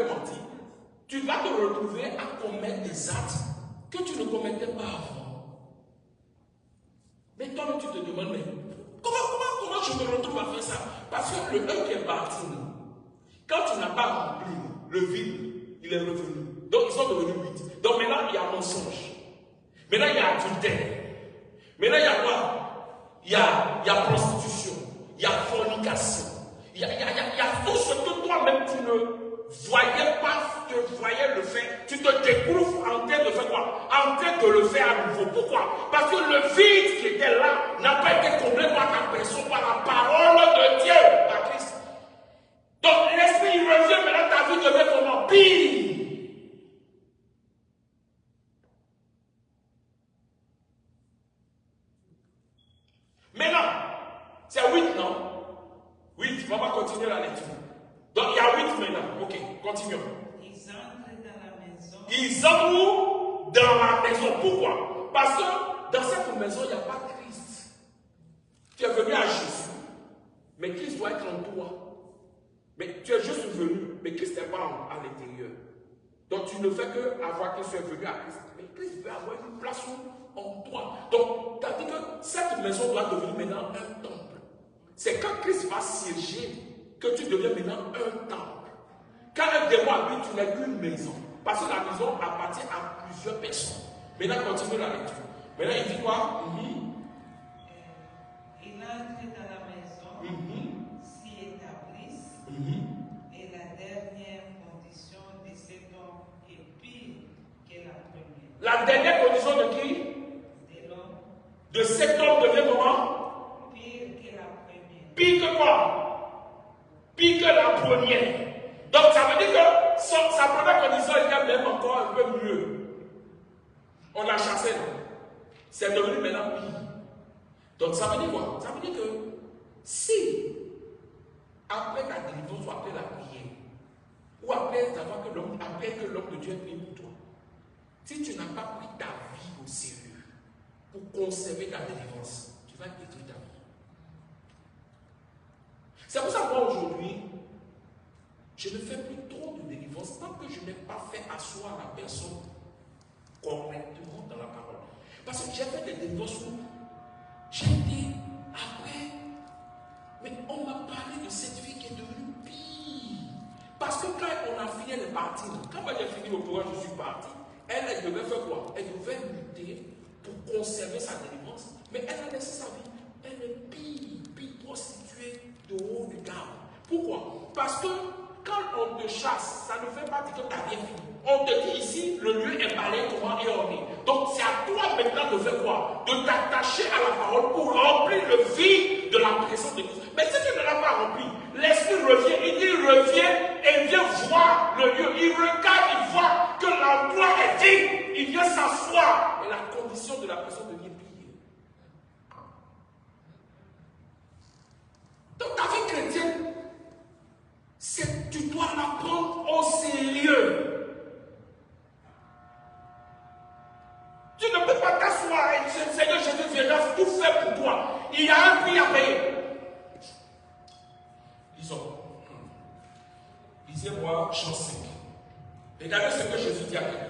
mentir, tu vas te retrouver à commettre des actes que tu ne commettais pas avant. Mais toi-même, tu te demandes, mais comment je me retrouve à faire ça? Parce que le 1 qui est parti, quand tu n'as pas rempli le vide, il est revenu. Donc ils sont devenus 8. Donc maintenant il y a mensonge. Maintenant il y a adultère. Maintenant il y a quoi? Il y a prostitution. Il y a fornication. Il y a tout ce que toi-même tu ne voyais pas, tu voyais le faire. Tu te découvres en train de faire quoi? En train de le faire à nouveau. Pourquoi? Parce que le vide qui était là n'a pas été comblé par ta personne, par la parole de Dieu, par Christ. Donc l'esprit il revient, maintenant ta vie devient comment? Pire. Maintenant, c'est 8, non? 8, on va continuer la lecture. Donc il y a 8 maintenant. Ok, continuons. Ils entrent dans la maison. Ils entrent dans la maison. Pourquoi? Parce que dans cette maison, il n'y a pas Christ. Tu es venu à Jésus, mais Christ doit être en toi. Mais tu es juste venu, mais Christ n'est pas à l'intérieur. Donc tu ne fais que avoir Christ, tu es venu à Christ. Mais Christ veut avoir une place en toi. Donc, tu as dit que cette maison doit devenir maintenant un temple. C'est quand Christ va siéger que tu deviens maintenant un temple. Quand un démon habite, tu n'es qu'une maison. Parce que la maison appartient à plusieurs personnes. Maintenant, continue la lecture. Maintenant, il dit quoi? Il entre dans la maison, s'y établissent, et la dernière condition de cet homme est pire que la première. La dernière condition de qui? De l'homme. De cet homme devient comment? Pire que la première. Pire que quoi? Pire que la première. Donc ça veut dire que sa première condition était même encore un peu mieux. On l'a chassé, non? C'est devenu maintenant pire. Donc ça veut dire quoi? Ça veut dire que si après ta délivrance ou après la prière, ou après que l'homme de Dieu ait prié pour toi, si tu n'as pas pris ta vie au sérieux pour conserver ta délivrance, tu vas détruire ta vie. C'est pour ça que moi aujourd'hui, je ne fais plus trop de délivrance tant que je n'ai pas fait asseoir la personne correctement dans la parole. Parce que j'ai fait des délivrances où j'ai dit après, mais on m'a parlé de cette fille qui est devenue pire. Parce que quand on a fini, elle est partie. Quand j'ai fini au programme, je suis parti. Elle devait faire quoi? Elle devait lutter pour conserver sa délivrance. Mais elle a laissé sa vie. Elle est pire prostituée de haut de gamme. Pourquoi? Parce que quand on te chasse, ça ne fait pas dire que tu n'as rien fini. On te dit ici, le lieu est balayé, comment et orné. Donc c'est à toi maintenant de faire quoi? De t'attacher à la parole pour remplir le vide de la présence de Christ. Mais si tu ne l'as pas rempli, l'esprit revient, il revient et vient voir le lieu. Il regarde, il voit que l'endroit est vide. Il vient s'asseoir. Et la condition de la personne devient pire. Donc ta vie chrétienne, tu dois la prendre au sérieux. Tu ne peux pas t'asseoir et dire, Seigneur Jésus viendra tout faire pour toi. Il y a un prix à payer. Lisez-moi Jean 5. Regardez ce que Jésus dit à quelqu'un.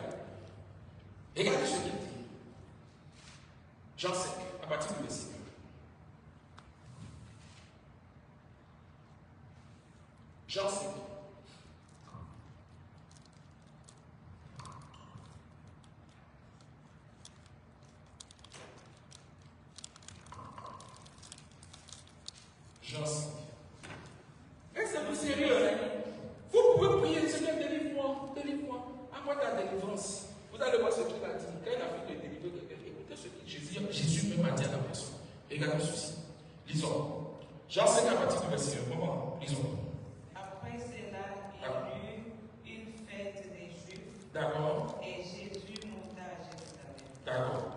Regardez ce qu'il dit. Jean 5, à partir du verset 1. Jean 5. Jean 5. C'est plus sérieux. Hein? Vous pouvez prier, Seigneur, délivre-moi, délivre-moi. Apporte ta délivrance. Vous allez voir ce qu'il a dit. Quand il a fait de délivrer quelqu'un, écoutez ce que Jésus même a dit à la personne. Regardez ceci. Lisons. Jean 5 à partir du verset 1. Comment? Lisons. Après cela, il y eut une fête des Juifs. D'accord. Et Jésus monta à Jérusalem. D'accord.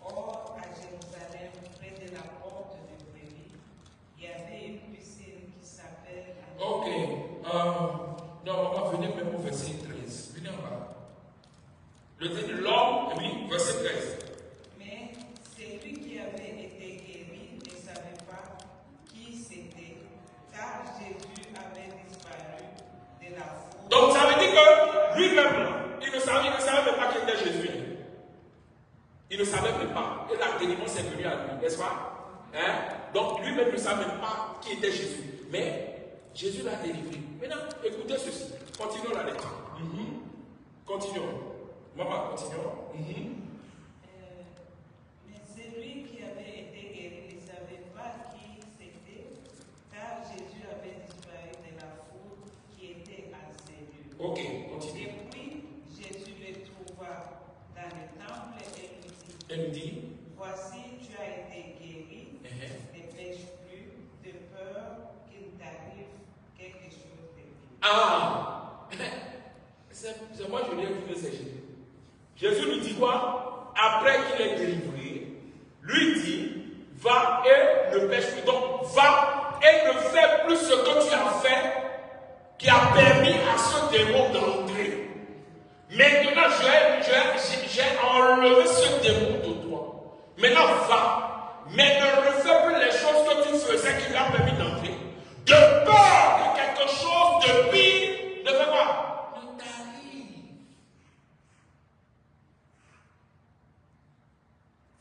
Or, à Jérusalem, près de la porte de Brévis, il y avait une piscine qui s'appelle... Ok. Non, maman, venez même au verset 13. Venez en bas. Le dit de l'homme, oui, verset 13. Mais celui qui avait été guéri ne savait pas qui c'était, car Jésus avait disparu de la foule. Donc ça veut dire que lui-même, il ne savait même pas qui était Jésus. Il ne savait même pas. Et la délivrance est venue à lui, n'est-ce pas? Hein? Donc lui-même ne savait même pas qui était Jésus. Mais Jésus l'a délivré. Maintenant, écoutez ceci. Continuons la lecture. Continuons. Maman, continuons. Mais celui qui avait été guéri ne savait pas qui c'était, car Jésus avait disparu de la foule qui était à ses lieux. Ok, continue. Et puis, Jésus le trouva dans le temple et lui dit, Elle dit, voici, tu as été guéri, ne pêche plus, de peur qu'il t'arrive quelque chose de pire. ah, c'est moi je viens de dire c'est Jésus. Jésus lui dit quoi? Après qu'il est délivré, lui dit, va et ne pêche plus. Donc, va et ne fais plus ce que tu as fait, qui a permis à ce démon d'entrer. Maintenant, j'ai enlevé ce démon de toi. Maintenant, va, mais ne refais plus les choses que tu faisais qui lui a permis d'entrer. De peur que quelque chose de pire ne fait quoi? Ne t'arrive.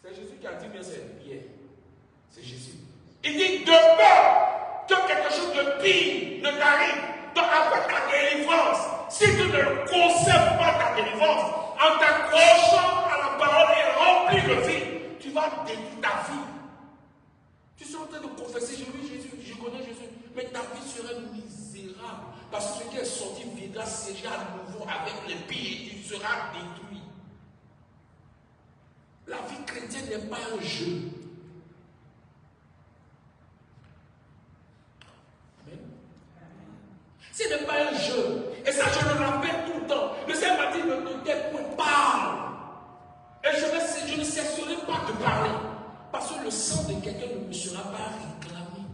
C'est Jésus qui a dit, mais c'est Pierre. C'est Jésus. Il dit, de peur que quelque chose de pire ne t'arrive. Donc, après ta délivrance, si tu ne conserves pas ta délivrance, en t'accrochant à la parole et rempli de vie, tu vas détruire ta vie. Tu seras en train de confesser, Jésus, je connais Jésus, mais ta vie serait misérable. Parce que ce qui est sorti viendra siéger à nouveau avec les pires et tu seras détruit. La vie chrétienne n'est pas un jeu. Amen. Ce n'est pas un jeu. Et ça, je le rappelle tout le temps. Le Seigneur m'a dit, ne t'es point, parle. Et je ne cesserai pas de parler. Parce que le sang de quelqu'un ne me sera pas réclamé.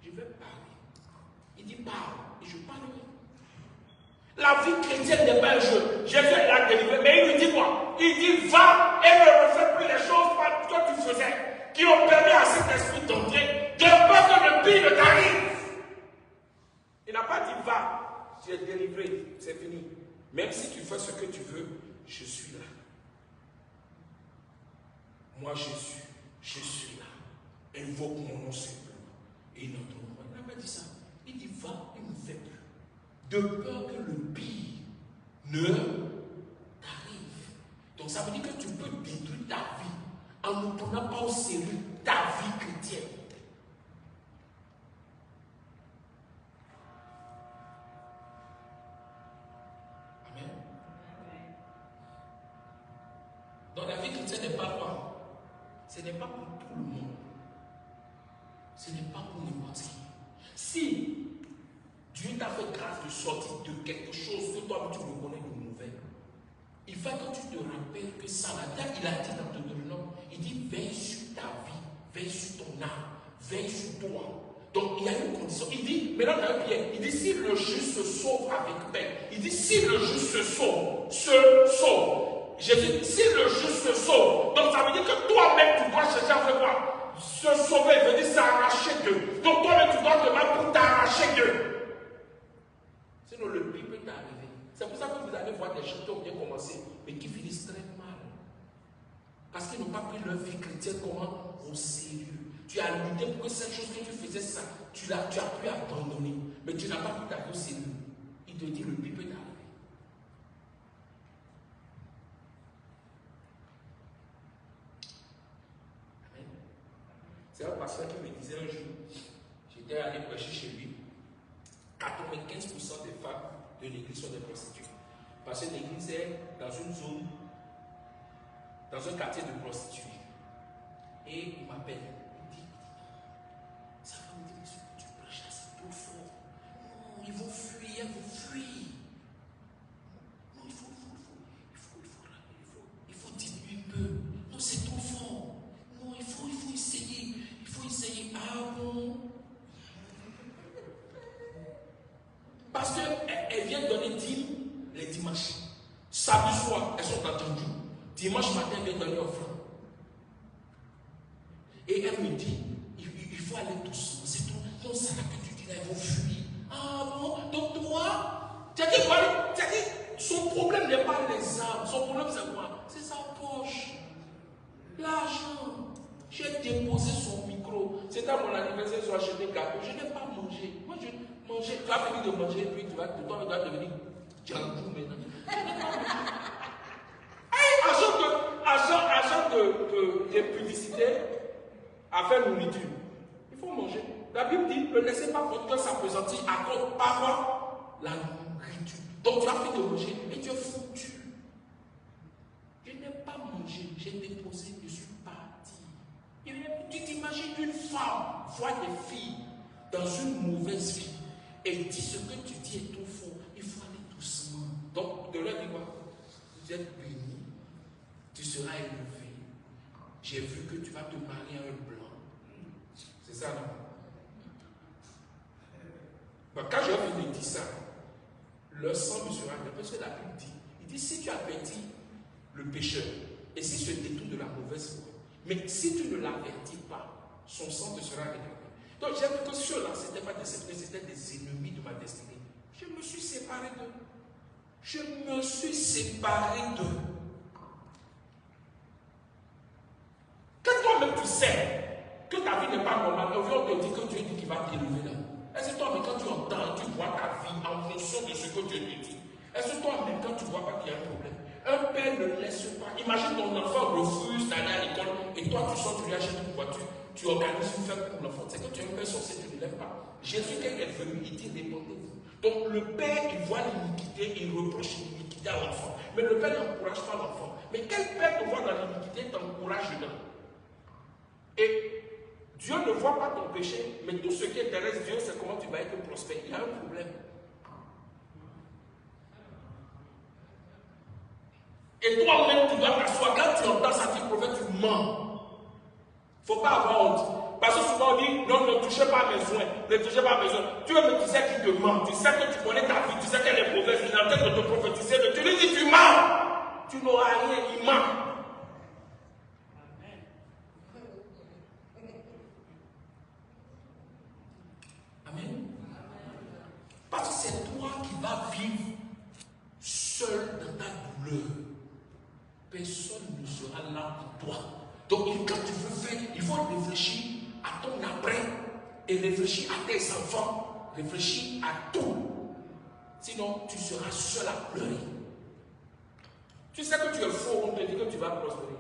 Je vais parler. Il dit, parle. Et je parlerai. La vie chrétienne n'est pas un jeu. Jésus l'a délivré. Mais il lui dit quoi? Il dit, va et ne refais plus les choses que tu faisais, qui ont permis à cet esprit d'entrer, de peur que le pire ne t'arrive. Il n'a pas dit, va, tu es délivré, c'est fini. Même si tu fais ce que tu veux, je suis là. Moi, je suis là. Invoque mon nom simplement. Et il n'entend pas. Il n'a pas dit ça. Il dit, va et ne fais plus. De peur que le pire ne t'arrive. Donc ça veut dire que tu peux détruire ta vie en ne prenant pas au sérieux ta vie chrétienne. Amen. Donc la vie chrétienne n'est pas quoi? Ce n'est pas pour tout le monde. Ce n'est pas pour n'importe qui. Si Dieu t'a fait grâce de sortir de quelque chose que toi tu reconnais de mauvais, il faut que tu te rappelles que ça va. Il a dit dans Deutéronome, il dit veille sur ta vie, veille sur ton âme, veille sur toi. Donc il y a une condition. Il dit, maintenant dans un Pierre, il dit si le juste se sauve avec peine, il dit si le juste se sauve. Jésus dit si le juste se sauve. Donc ça veut dire que toi-même tu dois chercher à faire quoi? Se sauver, veut dire s'arracher d'eux. Donc toi-même tu dois te battre pour t'arracher d'eux. Sinon, le pire peut t'arriver. C'est pour ça que vous allez voir des gens qui ont bien commencé, mais qui finissent très mal. Parce qu'ils n'ont pas pris leur vie chrétienne comment au sérieux. Tu as lutté pour que cette chose que tu faisais, ça, tu as pu abandonner. Mais tu n'as pas pris ta vie au sérieux. Il te dit le pire peut t'arriver. Amen. C'est un pasteur qui me disait un jour, j'étais allé prêcher chez lui, 95% des femmes de l'église sont des prostituées. Parce que l'église est dans une zone, dans un quartier de prostituées. Et il m'appelle, il dit, ça va me dire, mais ce que tu prêches là, c'est trop fort. Non, ils vont fuir, elles vont fuir. Non, il faut diminuer un peu. Non, c'est trop fort. Non, il faut essayer. Il faut essayer. Ah bon? Parce qu'elle vient donner 10 les dimanches. Samedi soir, elles sont attendues. Dimanche matin, elle vient donner offrande. Et elle me dit, il faut aller doucement. C'est ton ça que tu dis là, ils vont fuir. Ah bon? Donc toi, tu as dit quoi? Tu as dit, son problème n'est pas les armes. Son problème c'est quoi? C'est sa poche. L'argent. J'ai déposé son micro. C'était à mon anniversaire, j'ai acheté un gâteau. Je n'ai pas mangé. Moi, je mangeais. Tu as fini de manger, puis tu vas devenir Django maintenant. Agent de publicité à faire nourriture. Il faut manger. La Bible dit, ne laissez pas votre cœur s'appesantir à cause par la nourriture. Donc tu as fait de manger et tu es foutu. Je n'ai pas mangé, j'ai déposé, je suis parti. Tu t'imagines une femme voit des filles dans une mauvaise vie et dit ce que tu dis est trop faux. Il faut aller doucement. Donc de leur dire quoi? Vous êtes béni, tu seras élevé. J'ai vu que tu vas te marier à un blanc. C'est ça, non? Donc, quand je vais dire ça, leur sang me sera élevé. Parce que la Bible dit, il dit, si tu avertis le pécheur, et s'il se détourne de la mauvaise voie, mais si tu ne l'avertis pas, son sang te sera élevé. Donc j'ai vu que ceux-là, ce n'étaient pas des ennemis, c'était des ennemis de ma destinée. Je me suis séparé d'eux. Je me suis séparé d'eux. Quand toi-même tu sais que ta vie n'est pas normale, on te dit que Dieu dit qu'il va t'élever là. Est-ce que toi-même quand tu entends, tu vois ta vie en fonction de ce que Dieu te dit? Est-ce que toi-même quand tu vois pas qu'il y a un problème? Un père ne laisse pas. Imagine ton enfant refuse d'aller à l'école et toi tu sors, tu lui achètes une voiture, tu organises une fête pour l'enfant. C'est que tu es un père sorcier, tu ne lèves pas. Jésus, quand il est venu, il dit répondez-vous. Donc le père, il voit l'iniquité, il reproche l'iniquité à l'enfant. Mais le père n'encourage pas l'enfant. Mais quel père te voit dans l'iniquité t'encourage dedans? Et Dieu ne voit pas ton péché, mais tout ce qui intéresse Dieu, c'est comment tu vas être prospère. Il y a un problème. Et toi-même, tu dois t'asseoir. Quand tu entends ça, tu prophètes, tu mens. Il ne faut pas avoir honte. Parce que souvent on dit, non, ne touchez pas à mes soins. Ne touchez pas à mes soins. Tu sais qu'il te ment. Tu sais que tu connais ta vie. Tu sais qu'elle est mauvaise. Il est en train de te prophétiser. Mais tu lui dis, tu mens. Tu n'auras rien. Il ment. Amen. Parce que c'est toi qui vas vivre seul dans ta douleur. Personne ne sera là pour toi. Donc quand tu veux faire, il faut réfléchir à ton après et réfléchir à tes enfants, réfléchir à tout. Sinon, tu seras seul à pleurer. Tu sais que tu es faux, on te dit que tu vas prospérer.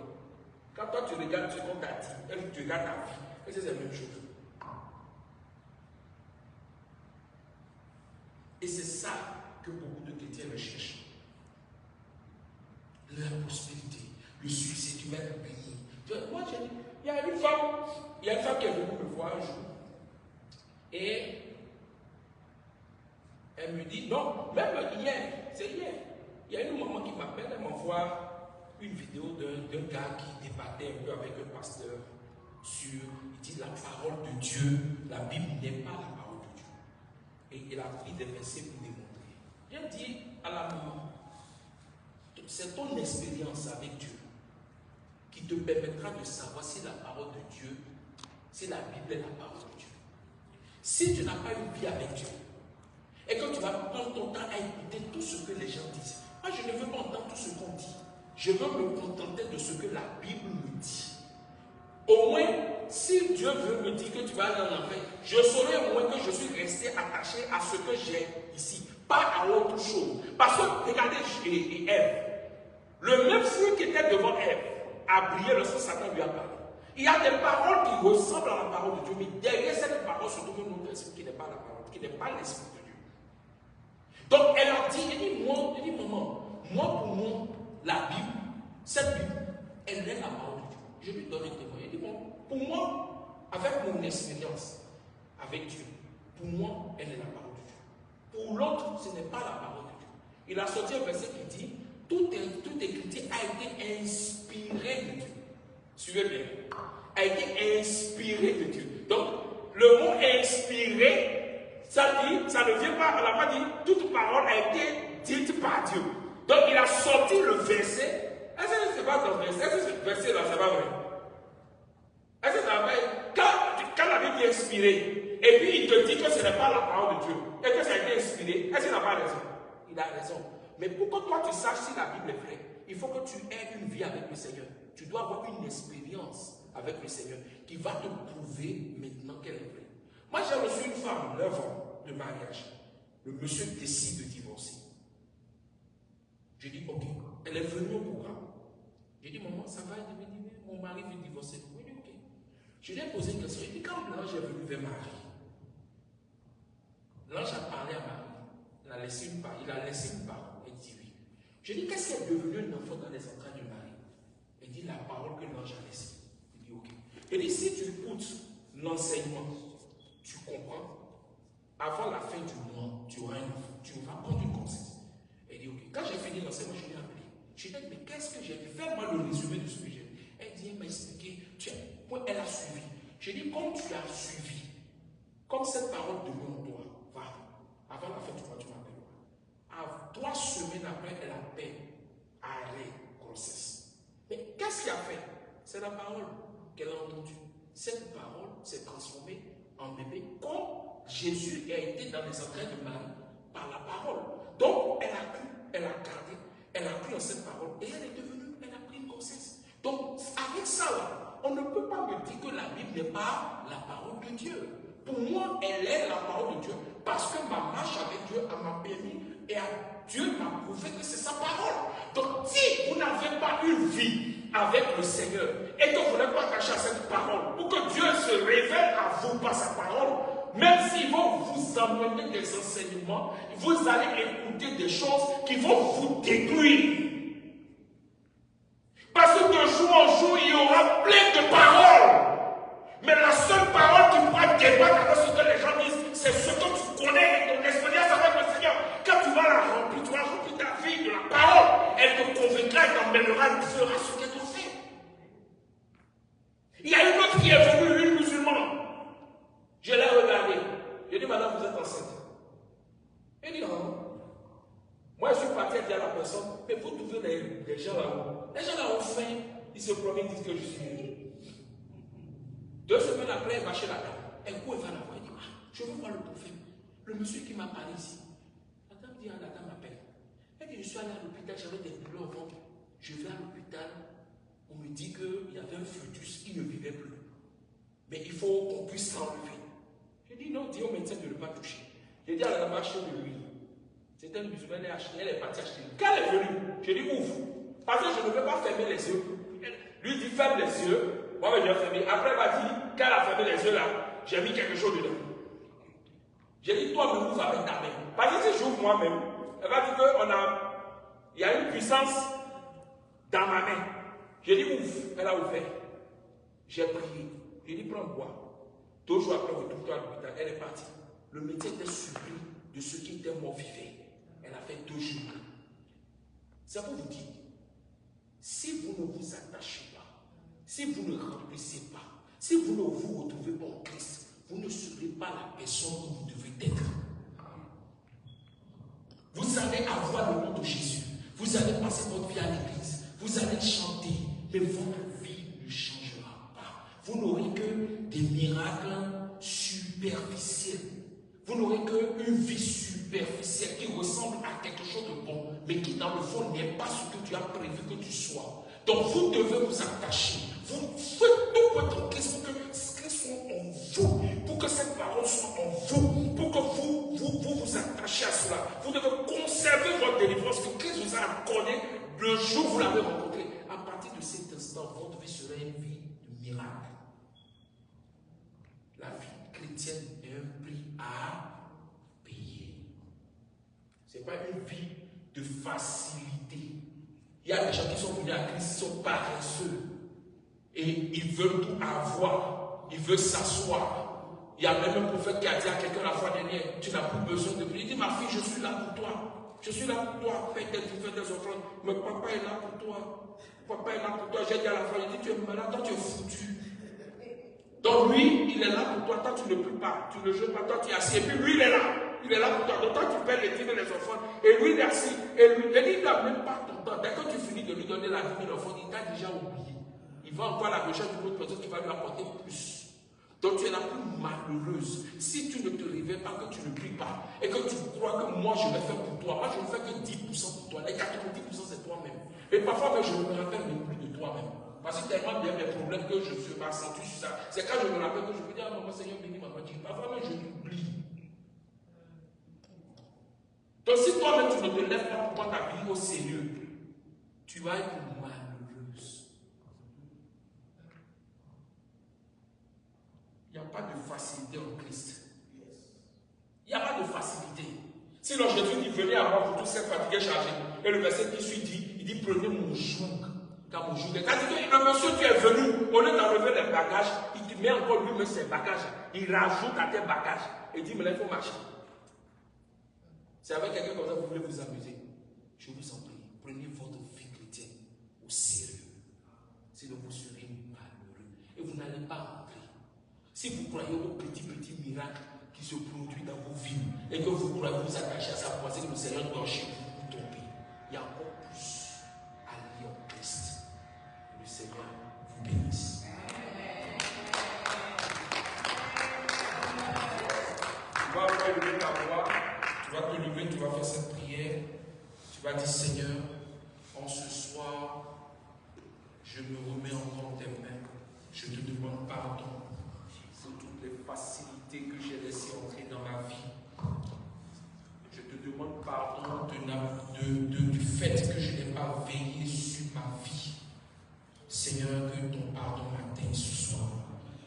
Quand toi tu regardes ce qu'on t'a dit, et tu regardes ta vie, et c'est la même chose. Et c'est ça que beaucoup de chrétiens recherchent. La prospérité, le succès, tu vas être béni. Moi, il y a une femme qui est venue me voir un jour. Et elle me dit, non, même hier, c'est hier, il y a une maman qui m'appelle, elle m'envoie une vidéo d'un gars qui débattait un peu avec un pasteur sur, il dit la parole de Dieu, la Bible n'est pas la parole de Dieu. Et il a pris des versets pour démontrer. J'ai dit à la maman, c'est ton expérience avec Dieu qui te permettra de savoir si la parole de Dieu, si la Bible est la parole de Dieu. Si tu n'as pas une vie avec Dieu, et que tu vas prendre ton temps à écouter tout ce que les gens disent, moi je ne veux pas entendre tout ce qu'on dit. je veux me contenter de ce que la Bible me dit. Au moins, si Dieu veut me dire que tu vas aller en enfer, je saurai au moins que je suis resté attaché à ce que j'ai ici, pas à autre chose. Parce que, regardez Ève, le même fruit qui était devant Ève a brillé lorsque Satan lui a parlé. Il y a des paroles qui ressemblent à la parole de Dieu, mais derrière cette parole se trouve un autre esprit qui n'est pas la parole, qui n'est pas l'esprit de Dieu. Donc elle a dit, elle dit, maman, moi pour moi, la Bible, cette Bible, elle est la parole de Dieu. Je lui donne un témoin. Elle dit, bon, pour moi, avec mon expérience avec Dieu, pour moi, elle est la parole de Dieu. Pour l'autre, ce n'est pas la parole de Dieu. Il a sorti un verset qui dit, toute écriture a été inspirée de Dieu. Suivez bien. A été inspiré de Dieu. Donc, le mot inspiré, ça ne vient pas, on n'a pas dit, toute parole a été dite par Dieu. Donc, il a sorti le verset. Est-ce que c'est pas ton verset? Est-ce que ce verset-là, c'est pas vrai? Est-ce que ça va quand la Bible est inspirée, et puis il te dit que ce n'est pas la parole de Dieu, et que ça a été inspiré, est-ce qu'il n'a pas raison? Il a raison. Mais pour que toi tu saches si la Bible est vraie, il faut que tu aies une vie avec le Seigneur. Tu dois avoir une expérience avec le Seigneur qui va te prouver maintenant qu'elle est vraie. Moi, j'ai reçu une femme, 9 ans de mariage. Le monsieur décide de divorcer. J'ai dit, ok. Elle est venue au programme. J'ai dit, maman, ça va? Elle me dit, mon mari veut divorcer. Je lui ai dit, ok. Je lui ai posé une question. Il dit, quand l'ange est venu vers Marie, l'ange a parlé à Marie. Il a laissé une parole. Elle dit oui. Je dis, qu'est-ce qui est devenu un enfant dans les entrailles de Marie? Elle dit, la parole que l'ange a laissée. Il dit, ok. Elle dit, si tu écoutes l'enseignement, tu comprends, avant la fin du mois, tu auras un enfant. Tu vas prendre une grossesse. Elle dit, ok. Quand j'ai fini l'enseignement, je l'ai appelé. Je lui ai dit, mais qu'est-ce que j'ai dit? Fais-moi le résumé de ce que j'ai dit. Elle dit, elle m'a expliqué. Elle a suivi. J'ai dit, comme tu as suivi, comme cette parole demande toi, va, avant la fin du mois, tu m'appelles. À 3 semaines après, elle a fait arrêt grossesse. Mais qu'est-ce qu'il a fait? C'est la parole qu'elle a entendue. Cette parole s'est transformée en bébé, comme Jésus a été dans les entrailles de Marie par la parole. Donc, elle a cru, elle a gardé, elle a cru en cette parole et elle est devenue, elle a pris une grossesse. Donc, avec ça, là, on ne peut pas me dire que la Bible n'est pas la parole de Dieu. Pour moi, elle est la parole de Dieu parce que ma marche avec Dieu m'a permis et Dieu m'a prouvé que c'est sa parole. Donc, si vous n'avez pas une vie avec le Seigneur et que vous n'êtes pas attaché à cette parole, pour que Dieu se révèle à vous par sa parole, même s'il va vous amener des enseignements, vous allez écouter des choses qui vont vous détruire. Parce que de jour en jour, il y aura plein de paroles. Mais la seule parole qui pourra débattre avec ce que les gens disent, c'est ce que tu connais et ton expérience avec le Seigneur. Quand tu vas la remplir, tu vas remplir ta vie de la parole. Elle te convaincra et t'emmènera, tu feras ce qu'elle te fait. Il y a une autre qui est venue, une musulmane. Je l'ai regardée. J'ai dit, madame, vous êtes enceinte. Elle dit, non. Moi, je suis parti dire à la personne, mais vous trouvez les gens là-haut. Les gens là ont faim. Ils se promettent, ils disent que je suis. 2 semaines après, elle va chez la dame. Elle court et va la voir. Elle dit, ah, je veux voir le prophète. Le monsieur qui m'a parlé ici. La dame dit, ah, la dame m'appelle. Elle dit, je suis allé à l'hôpital, j'avais des douleurs au ventre. Je vais à l'hôpital. On me dit qu'il y avait un fœtus qui ne vivait plus. Mais il faut qu'on puisse l'enlever. J'ai dit, non, dis au médecin de ne pas toucher. J'ai dit à la dame, acheter de l'huile. C'était une musulmane, elle est partie acheter. Quand elle est venue, j'ai dit, ouvre. Parce que je ne veux pas fermer les yeux. Lui dit, ferme les yeux. Moi, je vais fermer. Après, elle m'a dit, quand elle a fermé les yeux là, j'ai mis quelque chose dedans. J'ai dit, toi, me ouvre avec ta main. Parce que si j'ouvre moi-même, elle va dire qu'il y a une puissance dans ma main. J'ai dit, ouvre. Elle a ouvert. J'ai prié. J'ai dit, prends bois. 2 jours après, retourne-toi à l'hôpital. Elle est partie. Le médecin était surpris de ceux qui étaient morts vivants. Elle a fait 2 jours. Ça pour vous dire, si vous ne vous attachez pas, si vous ne remplissez pas, si vous ne vous retrouvez pas en Christ, vous ne serez pas la personne que vous devez être. Vous allez avoir le nom de Jésus. Vous allez passer votre vie à l'église. Vous allez chanter. Mais votre vie ne changera pas. Vous n'aurez que des miracles superficiels. Vous n'aurez qu'une vie superficielle qui ressemble à quelque chose de bon, mais qui dans le fond n'est pas ce que tu tu as prévu que tu sois. Donc vous devez vous attacher. Vous faites tout votre Christ pour que Christ soit en vous, pour que cette parole soit en vous, pour que vous attachez à cela. Vous devez conserver votre délivrance que Christ vous a accordé le jour où vous l'avez rencontré. À partir de cet instant, votre vie sera une vie de miracle. La vie chrétienne est un prix à payer. Ce n'est pas une vie de facilité. Il y a des gens qui sont venus à Christ, qui sont paresseux. Et ils veulent tout avoir. Ils veulent s'asseoir. Il y a même un prophète qui a dit à quelqu'un la fois dernière, tu n'as plus besoin de prier. Il dit, ma fille, je suis là pour toi. Je suis là pour toi. Fais des offrandes. Mais papa est là pour toi. Papa est là pour toi. J'ai dit à la fois, il dit, tu es malade, toi tu es foutu. Donc lui, il est là pour toi. Toi, tu ne pries pas. Tu ne jeûnes pas. Toi, tu es assis. Et puis lui, il est là. Il est là pour toi. Donc toi, tu paies les dîmes et les offrandes. Et lui, il est assis. Et lui, il n'a même pas ton temps. Dès que tu finis de lui donner la dîme et l'offrande, il t'a déjà oublié. Il va encore à la recherche d'une autre personne qui va lui apporter plus. Donc tu es la plus malheureuse. Si tu ne te réveilles pas, que tu ne pries pas, et que tu crois que moi je vais faire pour toi, moi je ne fais que 10% pour toi. Les 90% c'est toi-même. Et parfois même, je ne me rappelle même plus de toi-même. Parce que tellement bien mes problèmes que je ne suis pas senti sur ça. C'est quand je me rappelle que je me dis, ah maman Seigneur, bénis ma maman. Parfois même je l'oublie. Donc si toi-même tu ne te lèves pas pour prendre ta vie au sérieux, tu vas être malheureuse. Il n'y a pas de facilité en Christ. Il n'y a pas de facilité. Sinon Jésus dit, venez à moi, vous tous êtes fatigués, chargés. Et le verset qui suit dit, il dit, prenez mon joug. Car mon joug est. C'est-à-dire que le monsieur qui est venu, au lieu d'enlever les bagages, il te met encore lui-même ses bagages. Il rajoute à tes bagages. Et il dit, mais là, il faut marcher. C'est avec quelqu'un comme ça que vous voulez vous amuser. Je vous en prie, prenez votre vie chrétienne au sérieux. Sinon vous serez malheureux. Et vous n'allez pas entrer. Si vous croyez au petit miracle qui se produit dans vos vies et que vous croyez vous attacher à sa pensée que le Seigneur doit chez vous, vous tombez. Il y a encore plus à lier en Christ. Le Seigneur vous bénisse. Tu vas faire lever ta voix, tu vas te lever, tu vas faire cette prière. Tu vas dire, Seigneur, en ce soir, je me remets encore dans tes mains. Je te demande pardon pour toutes les facilités que j'ai laissées entrer dans ma vie. Je te demande pardon du fait que je n'ai pas veillé sur ma vie. Seigneur, que ton pardon m'atteigne ce soir.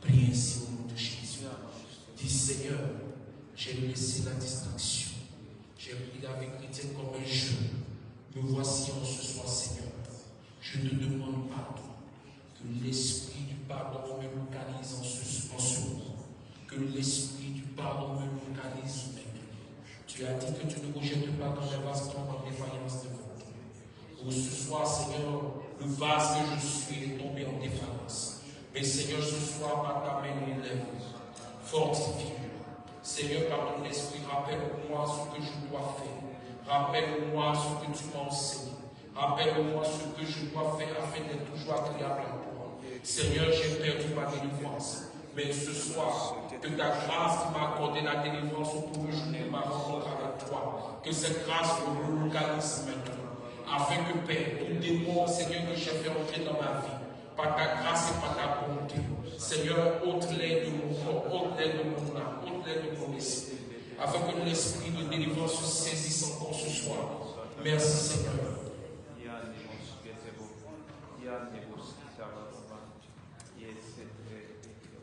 Prie ainsi au nom de Jésus. Dis, Seigneur, j'ai laissé la distraction. J'ai pris la vie chrétienne comme un jeu. Me voici en ce soir, Seigneur. Je te demande pardon. Que l'esprit du pardon me localise en ce moment. Que l'esprit du pardon me localise maintenant. Tu as dit que tu ne rejettes pas dans les vases en défaillance devant toi. Oh, ce soir, Seigneur, le vase que je suis est tombé en défaillance. Mais Seigneur, ce soir, par ta main, relève. Fortifie-moi. Seigneur, par ton esprit, rappelle-moi ce que je dois faire. Rappelle-moi ce que tu m'as enseigné. Rappelle-moi ce que je dois faire afin d'être toujours agréable à toi. Seigneur, j'ai perdu ma délivrance. Mais ce soir, que ta grâce qui m'a accordé la délivrance au premier jour de ma rencontre avec toi, que cette grâce me relocalise maintenant. Afin que, Père, tout démon, Seigneur, que j'ai fait entrer dans ma vie, par ta grâce et par ta bonté, Seigneur, ôte-les de mon corps, ôte-les de mon âme, ôte-les de mon esprit. Afin que l'esprit de délivrance se saisisse encore ce soir. Merci Seigneur.